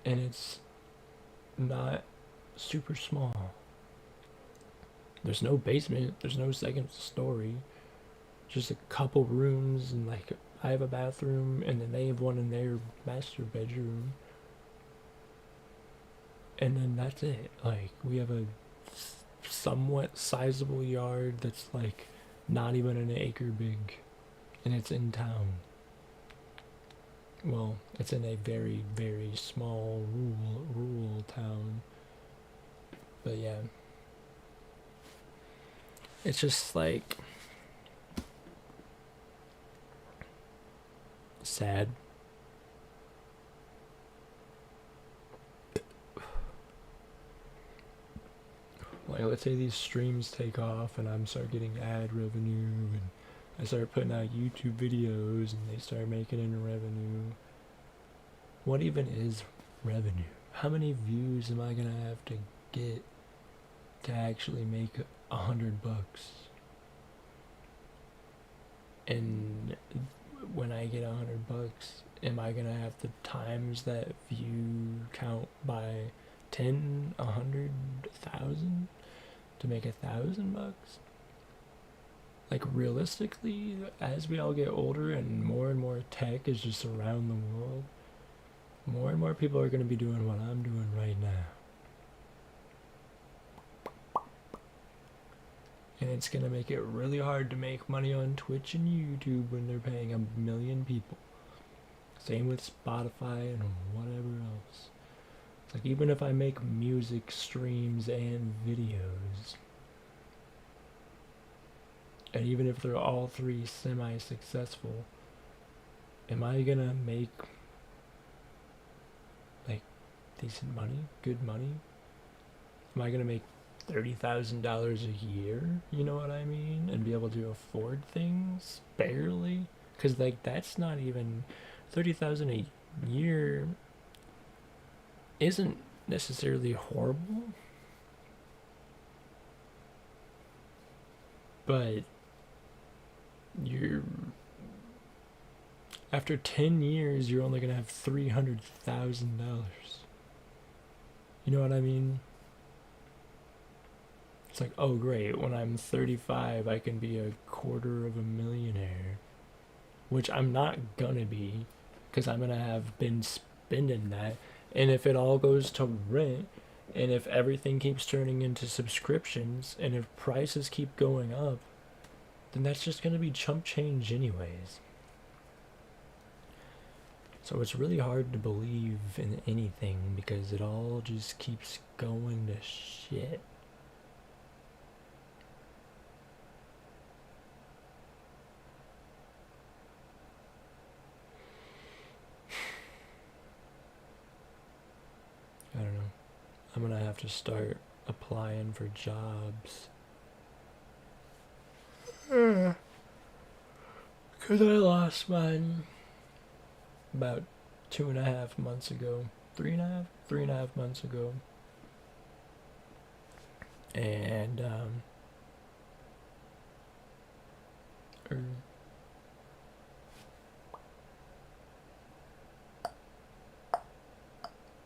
and it's not super small. There's no basement. There's no second story. Just a couple rooms, and like I have a bathroom, and then they have one in their master bedroom, and then that's it. Like we have a somewhat sizable yard that's like not even an acre big, and it's in town. Well, it's in a very, very small rural town. But yeah. It's just like sad. Like let's say these streams take off and I'm start getting ad revenue and I start putting out YouTube videos and they start making in revenue. What even is revenue? How many views am I gonna have to get to actually make $100? And when I get $100, am I gonna have to times that view count by 10, 100, 1,000 to make $1,000? Like realistically, as we all get older and more tech is just around the world, more and more people are going to be doing what I'm doing right now. And it's going to make it really hard to make money on Twitch and YouTube when they're paying 1 million people. Same with Spotify and whatever else. It's like even if I make music streams and videos, and even if they're all three semi-successful, am I gonna make like decent money, good money? Am I gonna make $30,000 a year? You know what I mean? And be able to afford things barely? Because like that's not even $30,000 a year. Isn't necessarily horrible, but you're after 10 years you're only gonna have $300,000. You know what I mean? It's like, oh great, when I'm 35 I can be a quarter of a millionaire, which I'm not gonna be, because I'm gonna have been spending that. And if it all goes to rent, and if everything keeps turning into subscriptions, and if prices keep going up, then that's just going to be chump change anyways. So it's really hard to believe in anything because it all just keeps going to shit. I don't know. I'm going to have to start applying for jobs. Because I lost mine about 2.5 months ago. 3.5 months ago. And,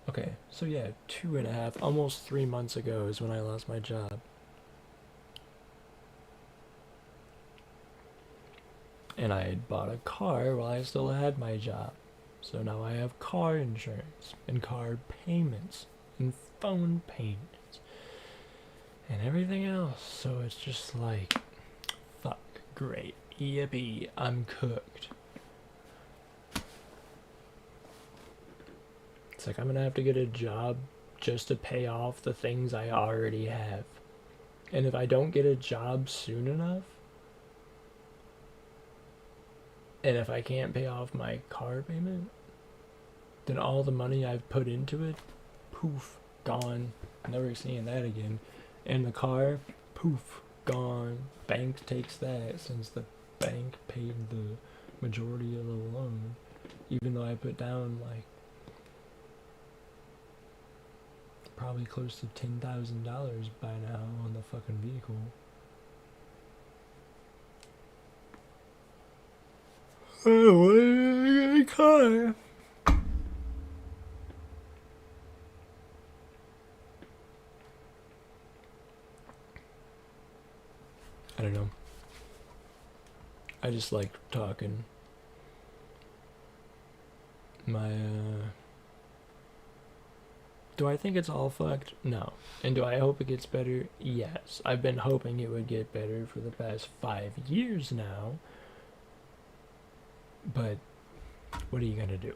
okay, so yeah, 2.5, almost 3 months ago is when I lost my job. And I had bought a car while I still had my job. So now I have car insurance and car payments and phone payments and everything else. So it's just like, fuck, great, yippee, I'm cooked. It's like I'm gonna have to get a job just to pay off the things I already have. And if I don't get a job soon enough, and if I can't pay off my car payment, then all the money I've put into it, poof, gone. Never seeing that again. And the car, poof, gone. Bank takes that since the bank paid the majority of the loan. Even though I put down like probably close to $10,000 by now on the fucking vehicle. Oh, I got a car. I don't know. I just like talking. Do I think it's all fucked? No. And do I hope it gets better? Yes. I've been hoping it would get better for the past 5 years now. But what are you gonna do?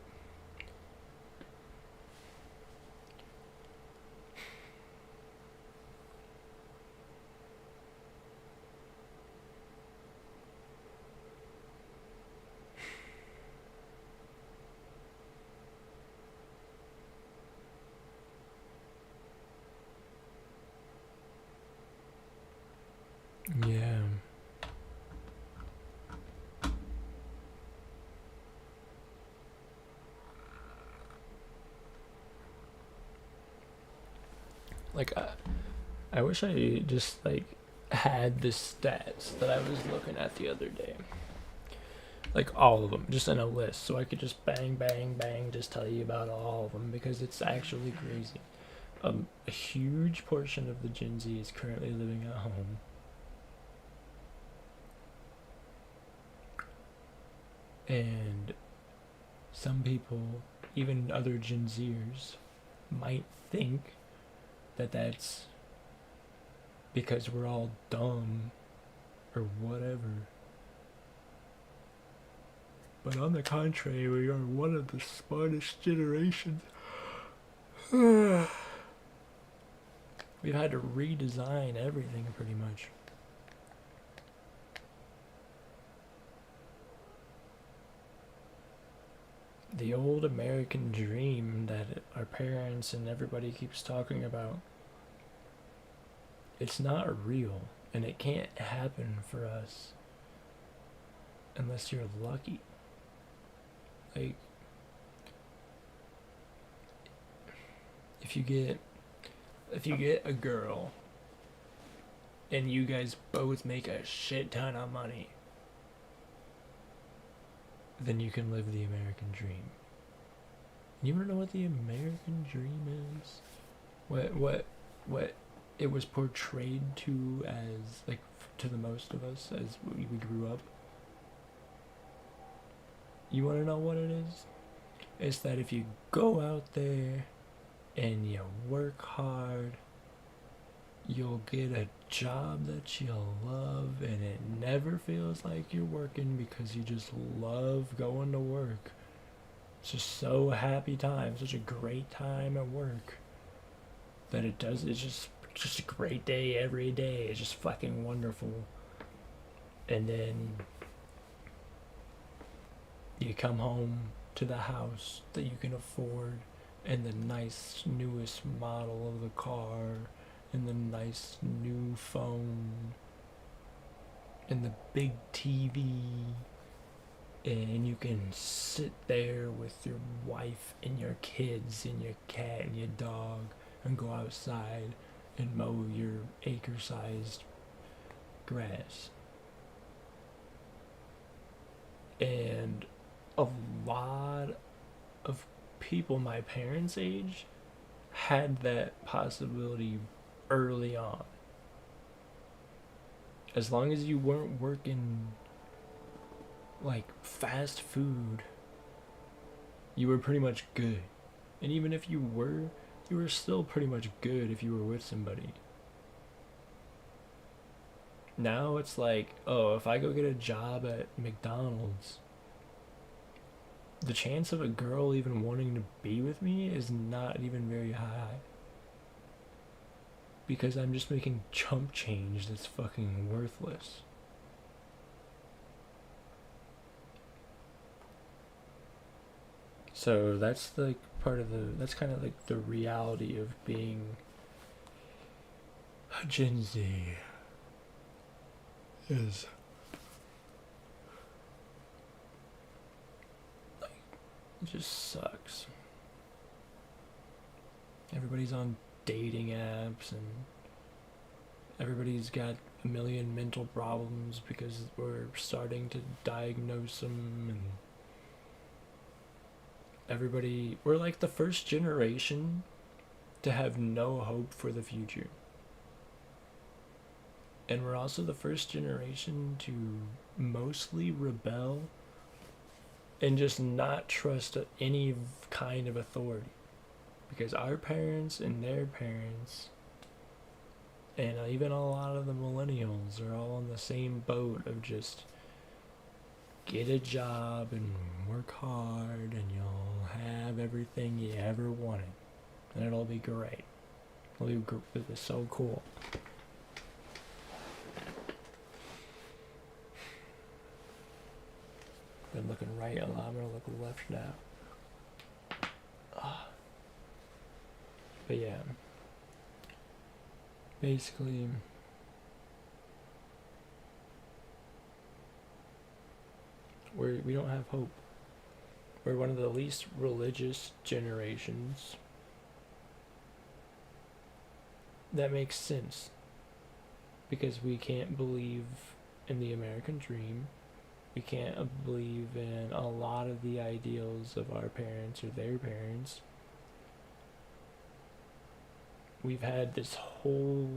Yeah. Like, I wish I just, like, had the stats that I was looking at the other day. Like, all of them, just in a list, so I could just bang, bang, bang, just tell you about all of them, because it's actually crazy. A huge portion of the Gen Z is currently living at home. And some people, even other Gen Zers, might think that that's because we're all dumb or whatever. But on the contrary, we are one of the smartest generations. We've had to redesign everything pretty much. The old American dream that our parents and everybody keeps talking about, it's not real, and it can't happen for us unless you're lucky. Like, if you get a girl and you guys both make a shit ton of money, then you can live the American dream. You wanna know what the American dream is? What it was portrayed to as, like, to the most of us as we grew up? You wanna know what it is? It's that if you go out there and you work hard, you'll get a job that you'll love, and it never feels like you're working because you just love going to work. It's just so happy time, such a great time at work that it's just a great day every day. It's just fucking wonderful. And then you come home to the house that you can afford, and the nice newest model of the car, and the nice new phone, and the big TV, and you can sit there with your wife and your kids and your cat and your dog and go outside and mow your acre-sized grass. And a lot of people my parents' age had that possibility early on. As long as you weren't working like fast food, you were pretty much good. And even if you were still pretty much good if you were with somebody. Now it's like, oh, if I go get a job at McDonald's, the chance of a girl even wanting to be with me is not even very high. Because I'm just making chump change that's fucking worthless. So that's like that's kind of like the reality of being a Gen Z. Is like, it just sucks. Everybody's on dating apps, and everybody's got a million mental problems because we're starting to diagnose them, and we're like the first generation to have no hope for the future. And we're also the first generation to mostly rebel and just not trust any kind of authority. Because our parents and their parents, and even a lot of the millennials, are all on the same boat of just get a job and work hard and you'll have everything you ever wanted. And it'll be great. It'll be so cool. Been looking right a lot. I'm gonna look left now. But yeah, basically, we don't have hope. We're one of the least religious generations. That makes sense, because we can't believe in the American dream. We can't believe in a lot of the ideals of our parents or their parents. We've had this whole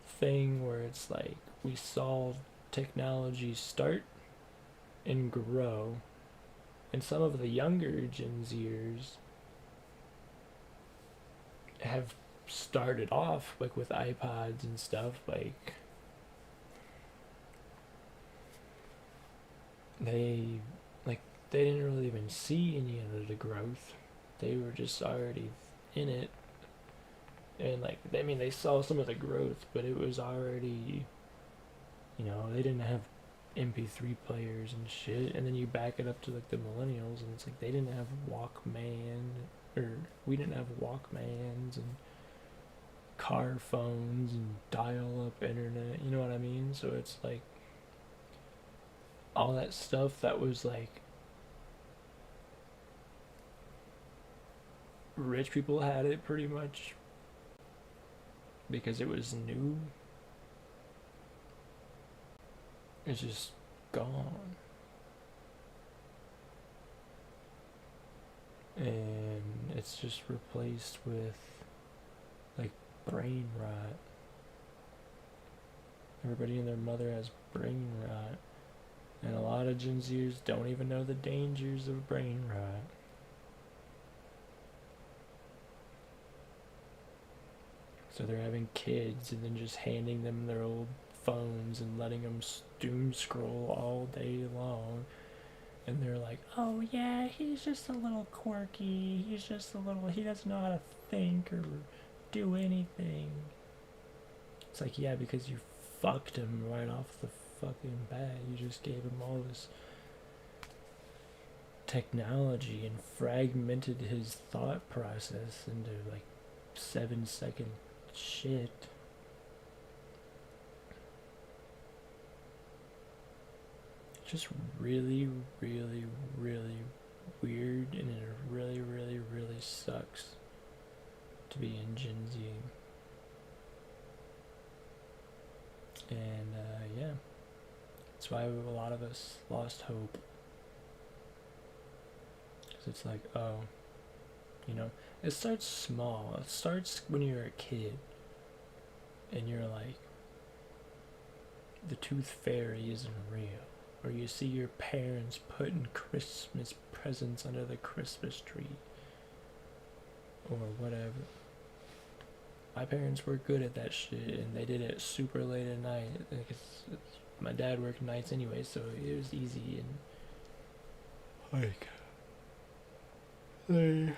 thing where it's like we saw technology start and grow, and some of the younger Gen Zers have started off like with iPods and stuff, like they didn't really even see any of the growth. They were just already in it, and they saw some of the growth, but it was already, they didn't have MP3 players and shit. And then you back it up to like the millennials, and it's like they didn't have we didn't have Walkmans and car phones and dial-up internet, you know what I mean? So it's like all that stuff that was like rich people had it pretty much because it was new. It's just gone. And it's just replaced with like brain rot. Everybody and their mother has brain rot. And a lot of Gen Zers don't even know the dangers of brain rot. So they're having kids and then just handing them their old phones and letting them doom scroll all day long. And they're like, oh yeah, he's just a little quirky. He doesn't know how to think or do anything. It's like, yeah, because you fucked him right off the fucking bat. You just gave him all this technology and fragmented his thought process into like 7-second shit. Just really, really, really weird, and it really, really, really sucks to be in Gen Z. And yeah, that's why a lot of us lost hope. Because it's like, oh, it starts small. It starts when you're a kid, and you're like, the tooth fairy isn't real. Or you see your parents putting Christmas presents under the Christmas tree. Or whatever. My parents were good at that shit, and they did it super late at night. My dad worked nights anyway, so it was easy, and like they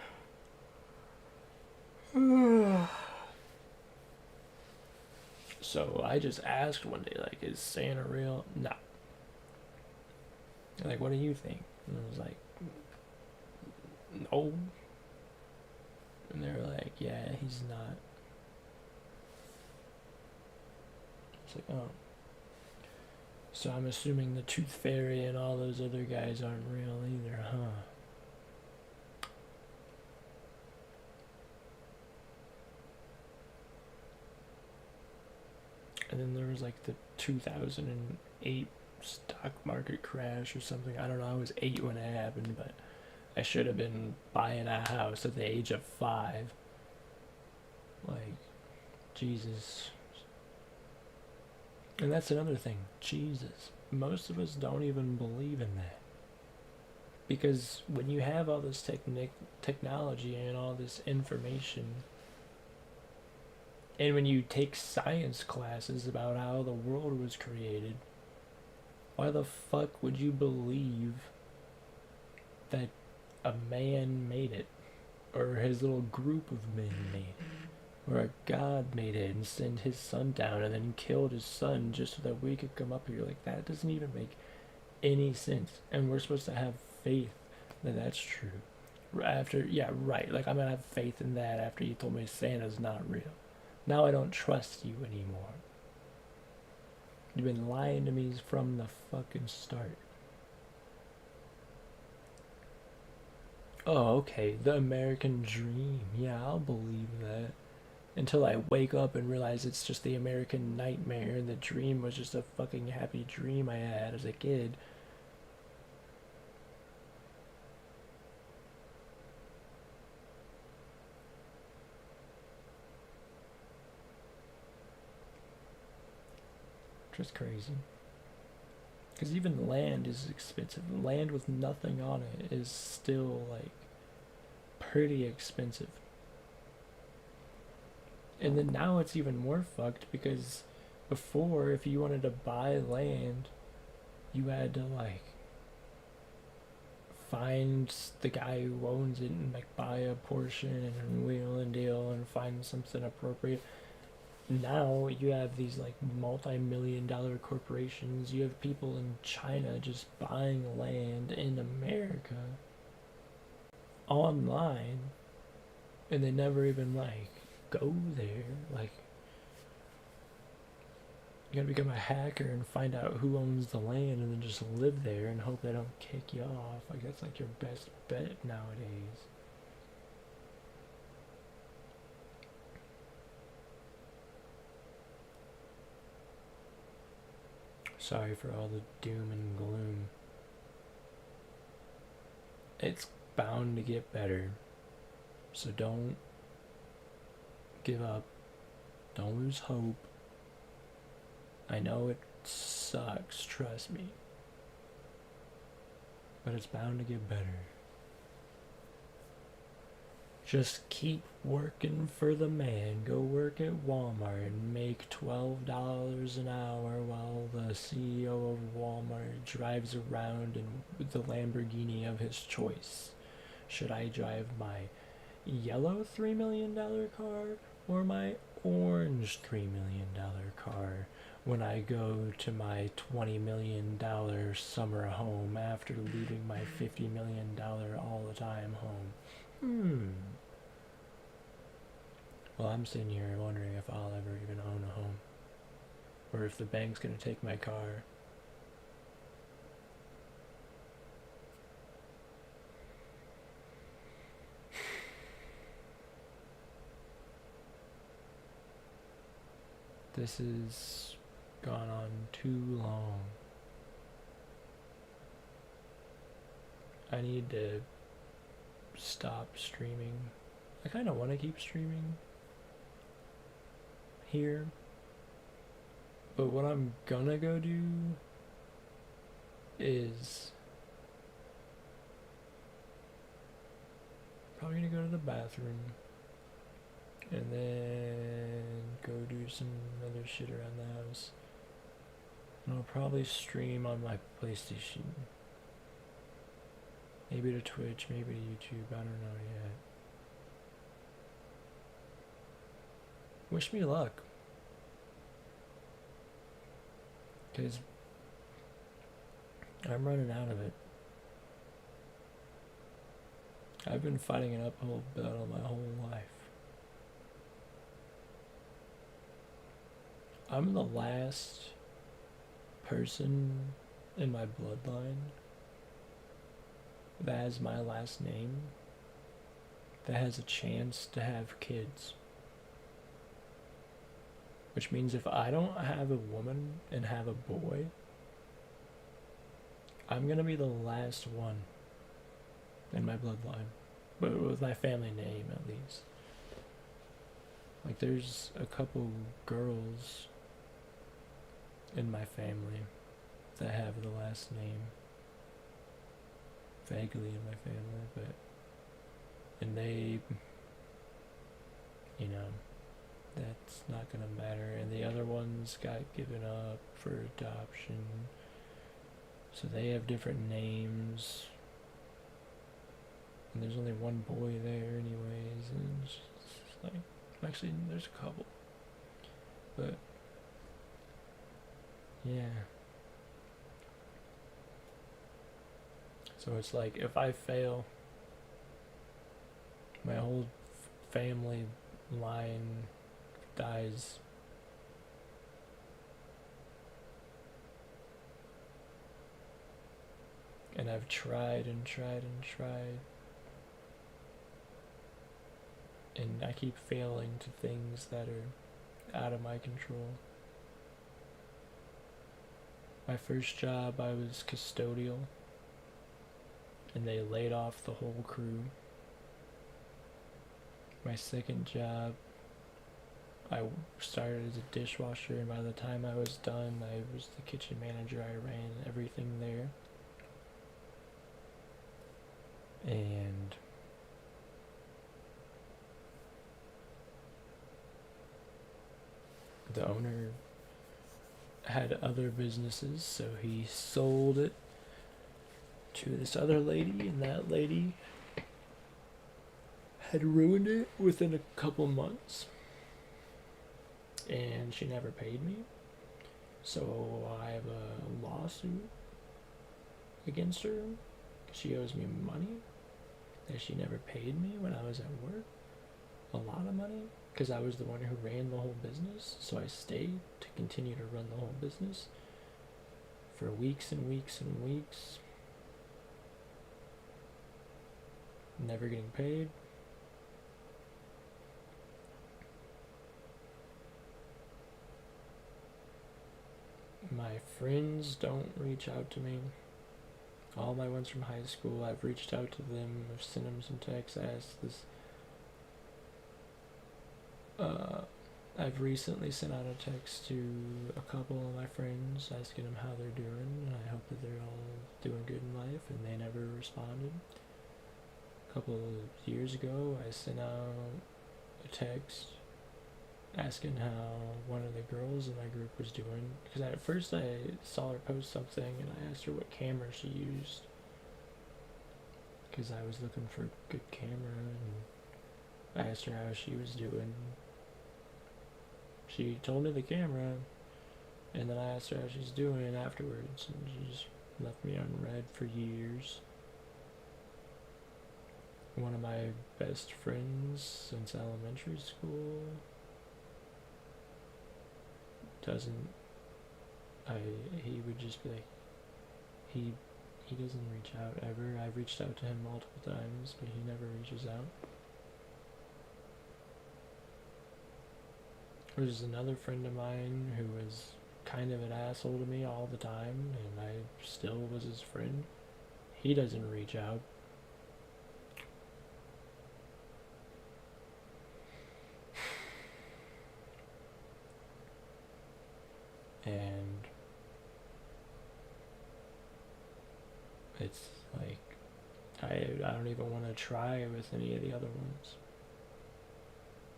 so I just asked one day, like, is Santa real? No. Like, what do you think? And I was like, no. And they were like, yeah, he's not. It's like, oh. So I'm assuming the Tooth Fairy and all those other guys aren't real either, huh? And then there was like the 2008 stock market crash or something. I don't know, I was 8 when it happened, but I should have been buying a house at the age of 5. Like, Jesus. And that's another thing. Jesus. Most of us don't even believe in that. Because when you have all this technology and all this information, and when you take science classes about how the world was created, why the fuck would you believe that a man made it? Or his little group of men made it? Or a god made it and sent his son down and then killed his son just so that we could come up here? Like, that doesn't even make any sense. And we're supposed to have faith that that's true. After, yeah, right. Like, I'm gonna have faith in that after you told me Santa's not real. Now I don't trust you anymore. You've been lying to me from the fucking start. Oh, okay, the American dream. Yeah, I'll believe that. Until I wake up and realize it's just the American nightmare and the dream was just a fucking happy dream I had as a kid. Just crazy. Because even land is expensive. Land with nothing on it is still, like, pretty expensive. And then now it's even more fucked because before, if you wanted to buy land, you had to, like, find the guy who owns it and, like, buy a portion and wheel and deal and find something appropriate. Now you have these, like, multi-million-dollar corporations. You have people in China just buying land in America online, and they never even, like, go there. Like, you gotta become a hacker and find out who owns the land and then just live there and hope they don't kick you off. Like, that's like your best bet nowadays. Sorry for all the doom and gloom. It's bound to get better. So don't give up. Don't lose hope. I know it sucks, trust me. But it's bound to get better. Just keep working for the man. Go work at Walmart and make $12 an hour while the CEO of Walmart drives around in the Lamborghini of his choice. Should I drive my yellow $3 million car or my orange $3 million car when I go to my $20 million summer home after leaving my $50 million all the time home? Well, I'm sitting here wondering if I'll ever even own a home. Or if the bank's gonna take my car. This has gone on too long. I need to stop streaming. I kind of want to keep streaming here, but what I'm gonna go do is probably gonna go to the bathroom and then go do some other shit around the house, and I'll probably stream on my PlayStation, maybe to Twitch, maybe to YouTube, I don't know yet. Wish me luck. Because I'm running out of it. I've been fighting an uphill battle my whole life. I'm the last person in my bloodline that has my last name that has a chance to have kids. Which means if I don't have a woman and have a boy, I'm gonna be the last one in my bloodline. But with my family name, at least. Like, there's a couple girls in my family that have the last name. Vaguely in my family, but. And they. You know, that's not gonna matter. And the other ones got given up for adoption. So they have different names. And there's only one boy there anyways, and it's just like, actually there's a couple. But yeah. So it's like if I fail, my whole family line dies. And I've tried and tried and tried. And I keep failing to things that are out of my control. My first job, I was custodial. And they laid off the whole crew. My second job, I started as a dishwasher, and by the time I was done, I was the kitchen manager. I ran everything there. And the owner had other businesses, so he sold it to this other lady, and that lady had ruined it within a couple months. And she never paid me. So I have a lawsuit against her. She owes me money that she never paid me when I was at work. A lot of money. Because I was the one who ran the whole business. So I stayed to continue to run the whole business for weeks and weeks and weeks. Never getting paid. My friends don't reach out to me. All my ones from high school, I've reached out to them. I've sent them some texts. I asked this. I've recently sent out a text to a couple of my friends asking them how they're doing, and I hope that they're all doing good in life, and they never responded. A couple of years ago, I sent out a text asking how one of the girls in my group was doing, because at first I saw her post something and I asked her what camera she used, because I was looking for a good camera, and I asked her how she was doing. She told me the camera, and then I asked her how she's doing afterwards, and she just left me unread for years. One of my best friends since elementary school he would just be like, he doesn't reach out ever. I've reached out to him multiple times, but he never reaches out. There's another friend of mine who was kind of an asshole to me all the time, and I still was his friend. He doesn't reach out. And it's like, I don't even want to try with any of the other ones,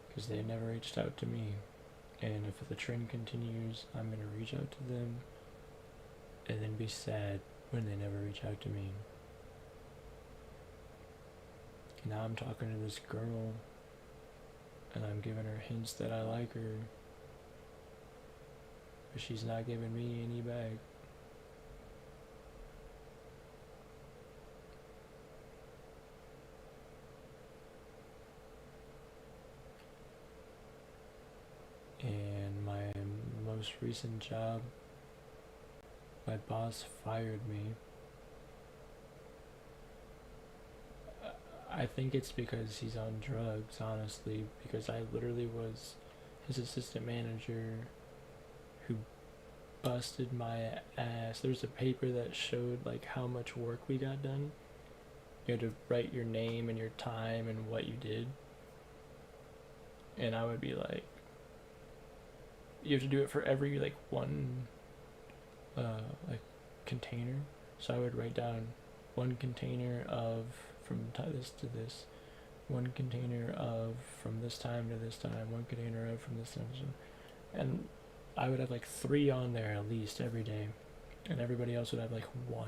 because they never reached out to me. And if the trend continues, I'm going to reach out to them and then be sad when they never reach out to me. Now I'm talking to this girl, and I'm giving her hints that I like her, but she's not giving me any back. And my most recent job, my boss fired me. I think it's because he's on drugs, honestly, because I literally was his assistant manager who busted my ass. There's a paper that showed like how much work we got done. You had to write your name and your time and what you did. And I would be like, you have to do it for every like one like container. So I would write down one container of this to this, one container of from this time to this time, one container of from this time to this time. And I would have like 3 on there at least every day, and everybody else would have like 1.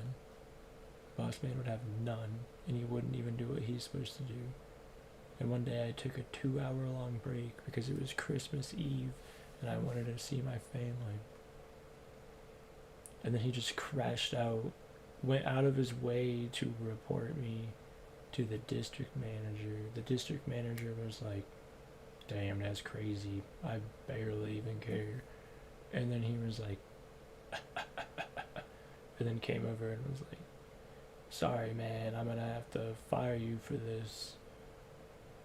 Boss man would have none, and he wouldn't even do what he's supposed to do. And one day I took a 2-hour-long break because it was Christmas Eve and I wanted to see my family. And then he just crashed out, went out of his way to report me to the district manager. The district manager was like, damn, that's crazy. I barely even care. And then he was like, and then came over and was like, sorry, man, I'm gonna have to fire you for this.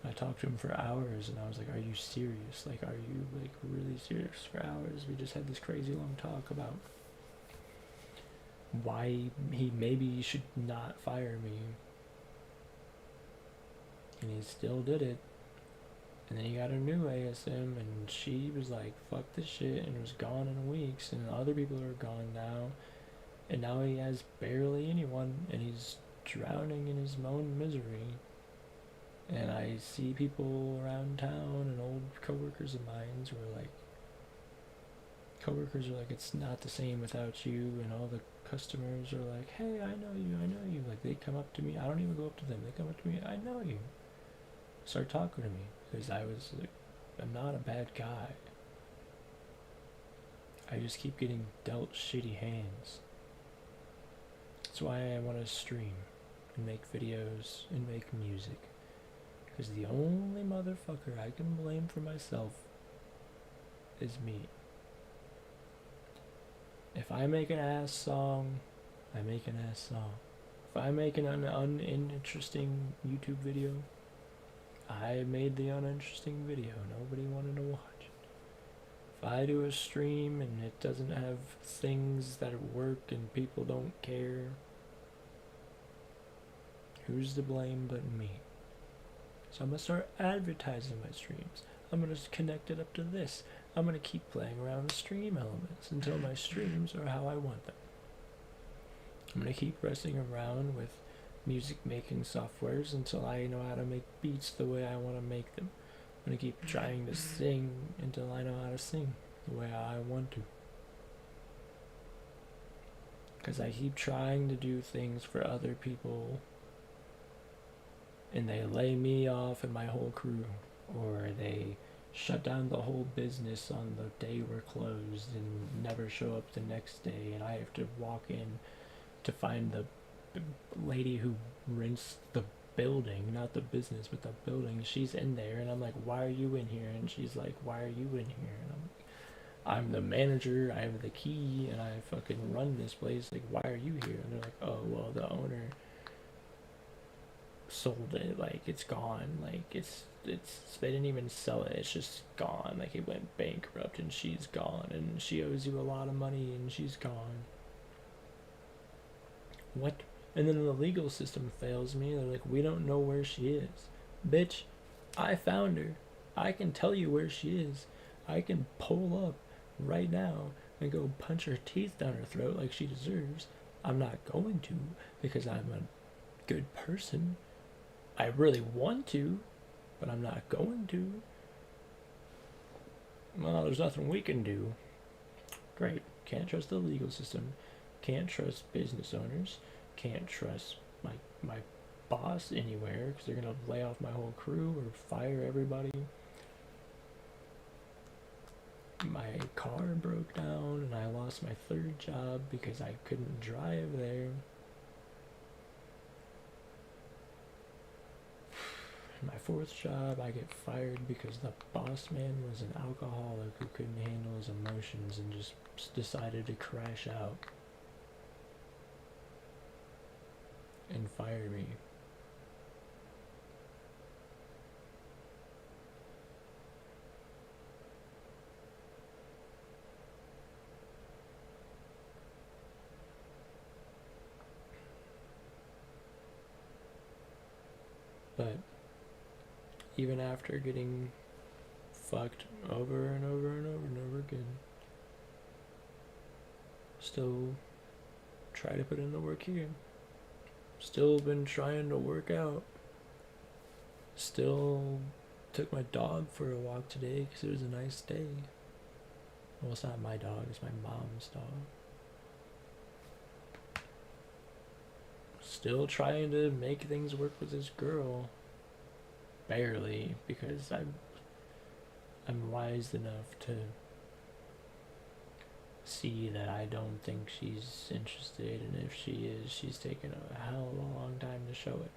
I talked to him for hours and I was like, are you serious? Like, are you like really serious for hours? We just had this crazy long talk about why he should not fire me. And he still did it. And then he got a new ASM and she was like, fuck this shit, and was gone in weeks, and other people are gone now. And now he has barely anyone and he's drowning in his own misery. And I see people around town and old coworkers of mine who are like, it's not the same without you, and all the customers are like, hey, I know you. Like, they come up to me, I don't even go up to them, they come up to me, I know you. Start talking to me, because I was like, I'm not a bad guy. I just keep getting dealt shitty hands. That's why I want to stream and make videos and make music. Because the only motherfucker I can blame for myself is me. If I make an ass song, I make an ass song. If I make an uninteresting YouTube video, I made the uninteresting video. Nobody wanted to watch it. If I do a stream and it doesn't have things that work and people don't care, who's to blame but me? So I'm going to start advertising my streams. I'm going to connect it up to this. I'm going to keep playing around with stream elements until my streams are how I want them. I'm going to keep messing around with music making softwares until I know how to make beats the way I want to make them. I'm going to keep trying to sing until I know how to sing the way I want to. Because I keep trying to do things for other people and they lay me off and my whole crew, or they shut down the whole business on the day we're closed and never show up the next day, and I have to walk in to find the lady who rents the building, not the business but the building. She's in there and I'm like, why are you in here? And she's like, why are you in here? And I'm the manager, I have the key, and I fucking run this place, like, why are you here? And they're like, oh, well, the owner sold it, like, it's gone, like, it's they didn't even sell it, it's just gone, like, it went bankrupt and she's gone and she owes you a lot of money and she's gone. What? And then the legal system fails me. They're like, we don't know where she is. Bitch, I found her. I can tell you where she is. I can pull up right now and go punch her teeth down her throat like she deserves. I'm not going to, because I'm a good person. I really want to, but I'm not going to. Well, there's nothing we can do. Great. Can't trust the legal system. Can't trust business owners. Can't trust my boss anywhere, because they're going to lay off my whole crew or fire everybody. My car broke down and I lost my 3rd job because I couldn't drive there. My 4th job, I get fired because the boss man was an alcoholic who couldn't handle his emotions and just decided to crash out and fire me. But even after getting fucked over and over and over and over again, Still try to put in the work here. Still been trying to work out. Still took my dog for a walk today because it was a nice day. Well, it's not my dog, it's my mom's dog. Still trying to make things work with this girl. Barely, because I'm wise enough to see that I don't think she's interested, and if she is, she's taken a hell of a long time to show it.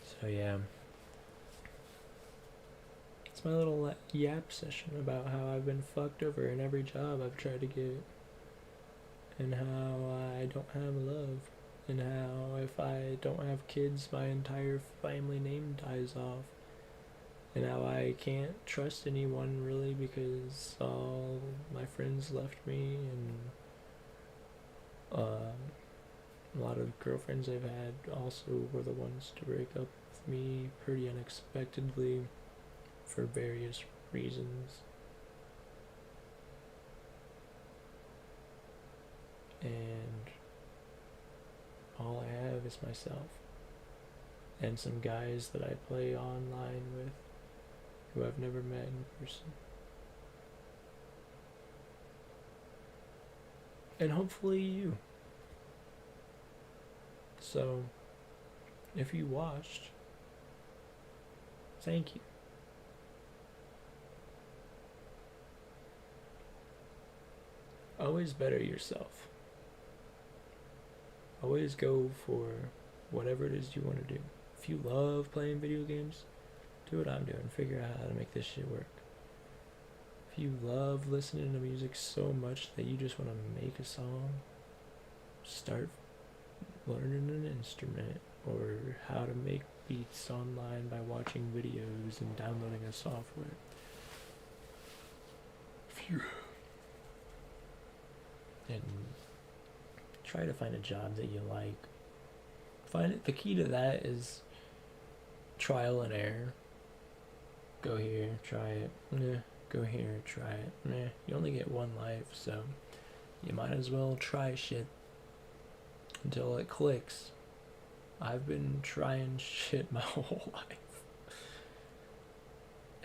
So yeah, it's my little yap session about how I've been fucked over in every job I've tried to get, and how I don't have love, and how if I don't have kids, my entire family name dies off, and how I can't trust anyone really because all my friends left me, and a lot of girlfriends I've had also were the ones to break up with me pretty unexpectedly for various reasons. And all I have is myself and some guys that I play online with who I've never met in person. And hopefully you. So, if you watched, thank you. Always better yourself. Always go for whatever it is you want to do. If you love playing video games, do what I'm doing. Figure out how to make this shit work. If you love listening to music so much that you just want to make a song, start learning an instrument or how to make beats online by watching videos and downloading a software. And try to find a job that you like. Find it. The key to that is trial and error. Go here, try it. Nah. Go here, try it. Nah. You only get one life, so you might as well try shit until it clicks. I've been trying shit my whole life,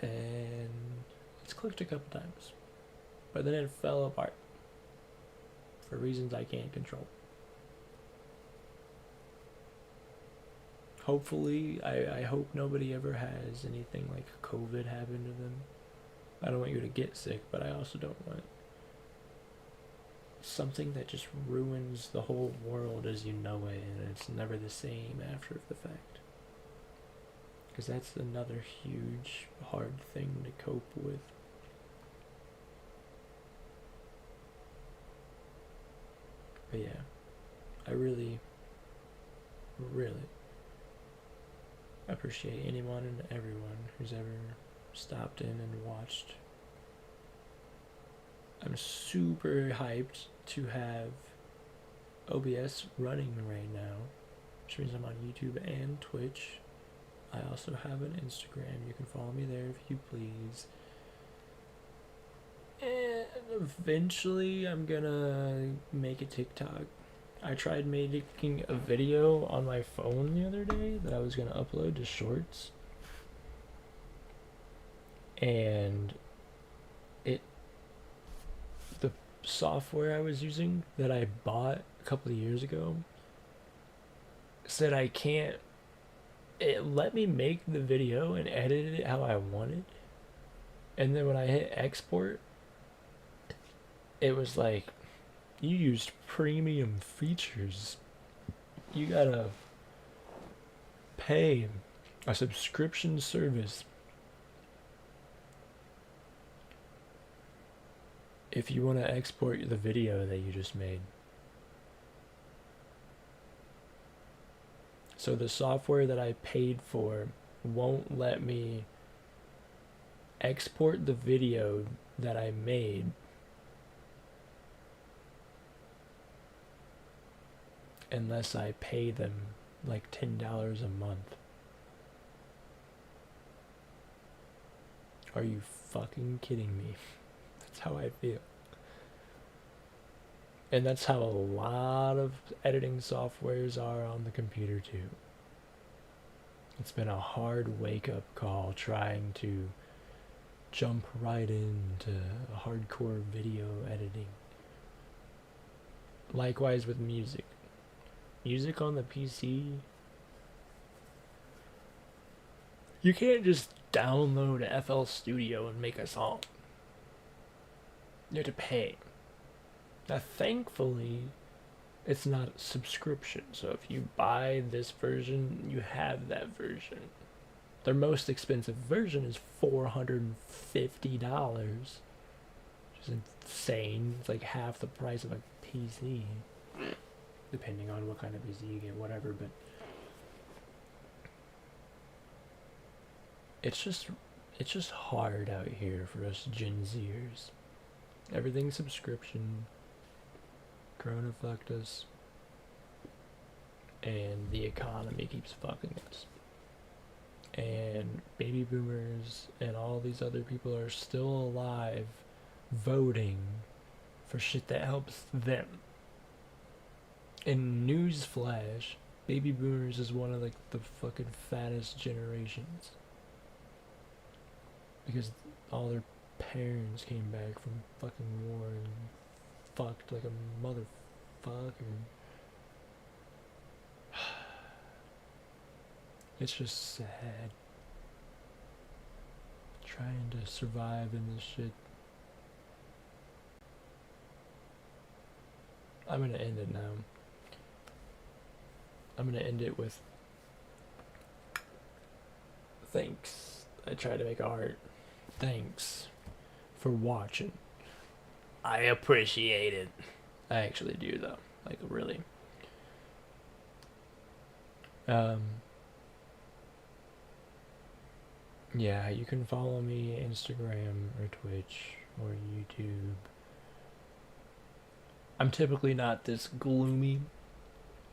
and it's clicked a couple times, but then it fell apart for reasons I can't control. Hopefully, I hope nobody ever has anything like COVID happen to them. I don't want you to get sick, but I also don't want something that just ruins the whole world as you know it, and it's never the same after the fact. Because that's another huge, hard thing to cope with. But yeah, I really, really appreciate anyone and everyone who's ever stopped in and watched. I'm super hyped to have OBS running right now, which means I'm on YouTube and Twitch. I also have an Instagram. You can follow me there if you please. And eventually I'm gonna make a TikTok. I tried making a video on my phone the other day that I was gonna upload to Shorts, and the software I was using that I bought a couple of years ago said I can't. It let me make the video and edit it how I wanted, and then when I hit export, it was like, you used premium features. You gotta pay a subscription service if you want to export the video that you just made. So the software that I paid for won't let me export the video that I made unless I pay them like $10 a month. Are you fucking kidding me? That's how I feel. And that's how a lot of editing softwares are on the computer too. It's been a hard wake-up call trying to jump right into hardcore video editing. Likewise with music. Music on the PC, you can't just download FL Studio and make a song. You have to pay. Now, thankfully, it's not a subscription. So if you buy this version, you have that version. Their most expensive version is $450, which is insane. It's like half the price of a PC, depending on what kind of PC you get, whatever. But it's just hard out here for us Gen Zers. Everything's subscription. Corona fucked us, and the economy keeps fucking us. And baby boomers and all these other people are still alive voting for shit that helps them. And newsflash, baby boomers is one of like the fucking fattest generations. Because all their parents came back from fucking war and fucked like a motherfucker. It's just sad. Trying to survive in this shit. I'm gonna end it now. I'm gonna end it with thanks. I tried to make art. Thanks for watching. I appreciate it. I actually do though. Like really. Yeah, you can follow me Instagram or Twitch or YouTube. I'm typically not this gloomy.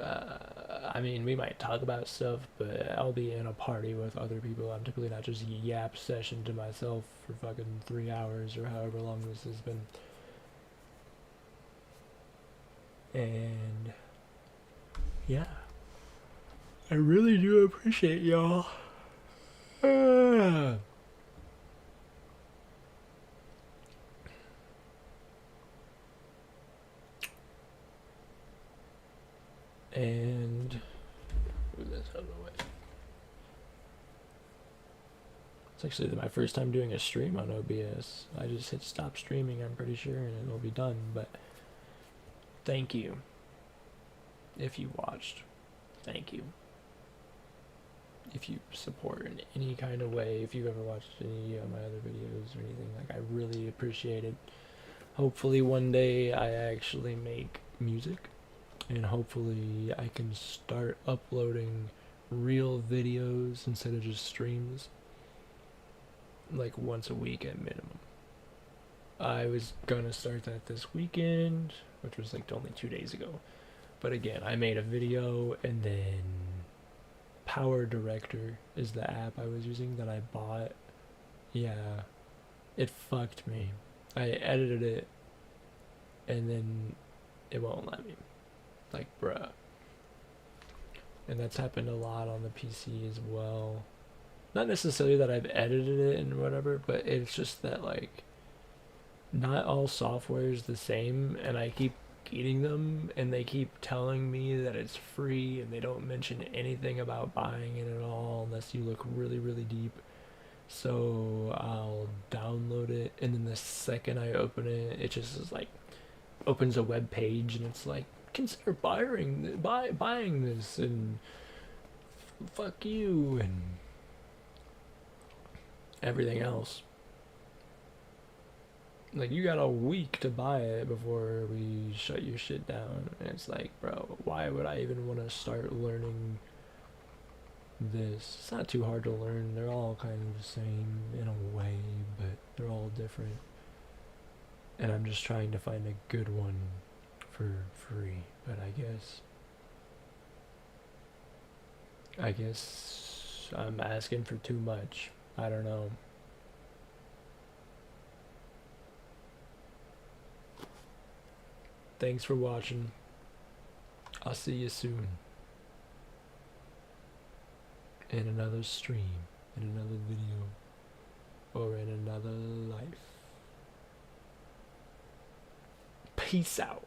I mean, we might talk about stuff, but I'll be in a party with other people. I'm typically not just yap session to myself for fucking 3 hours or however long this has been. And yeah, I really do appreciate y'all. And move this out of the way. It's actually my first time doing a stream on OBS. I just hit stop streaming, I'm pretty sure, and it'll be done. But thank you if you watched. Thank you if you support in any kind of way. If you've ever watched any of my other videos or anything, like, I really appreciate it. Hopefully one day I actually make music, and hopefully I can start uploading real videos instead of just streams, like once a week at minimum. I was gonna start that this weekend, which was like only 2 days ago. But again, I made a video, and then Power Director is the app I was using that I bought. Yeah, it fucked me. I edited it, and then it won't let me. Like, bruh. And that's happened a lot on the PC as well. Not necessarily that I've edited it and whatever, but it's just that, like, not all software is the same, and I keep getting them, and they keep telling me that it's free, and they don't mention anything about buying it at all unless you look really, really deep. So I'll download it, and then the second I open it, it just is like, opens a web page, and it's like, consider buying this, and fuck you, and everything else. Like, you got a week to buy it before we shut your shit down. And it's like, bro, why would I even want to start learning this? It's not too hard to learn. They're all kind of the same in a way, but they're all different. And I'm just trying to find a good one for free. But I guess I'm asking for too much. I don't know. Thanks for watching. I'll see you soon. In another stream, in another video, or in another life. Peace out.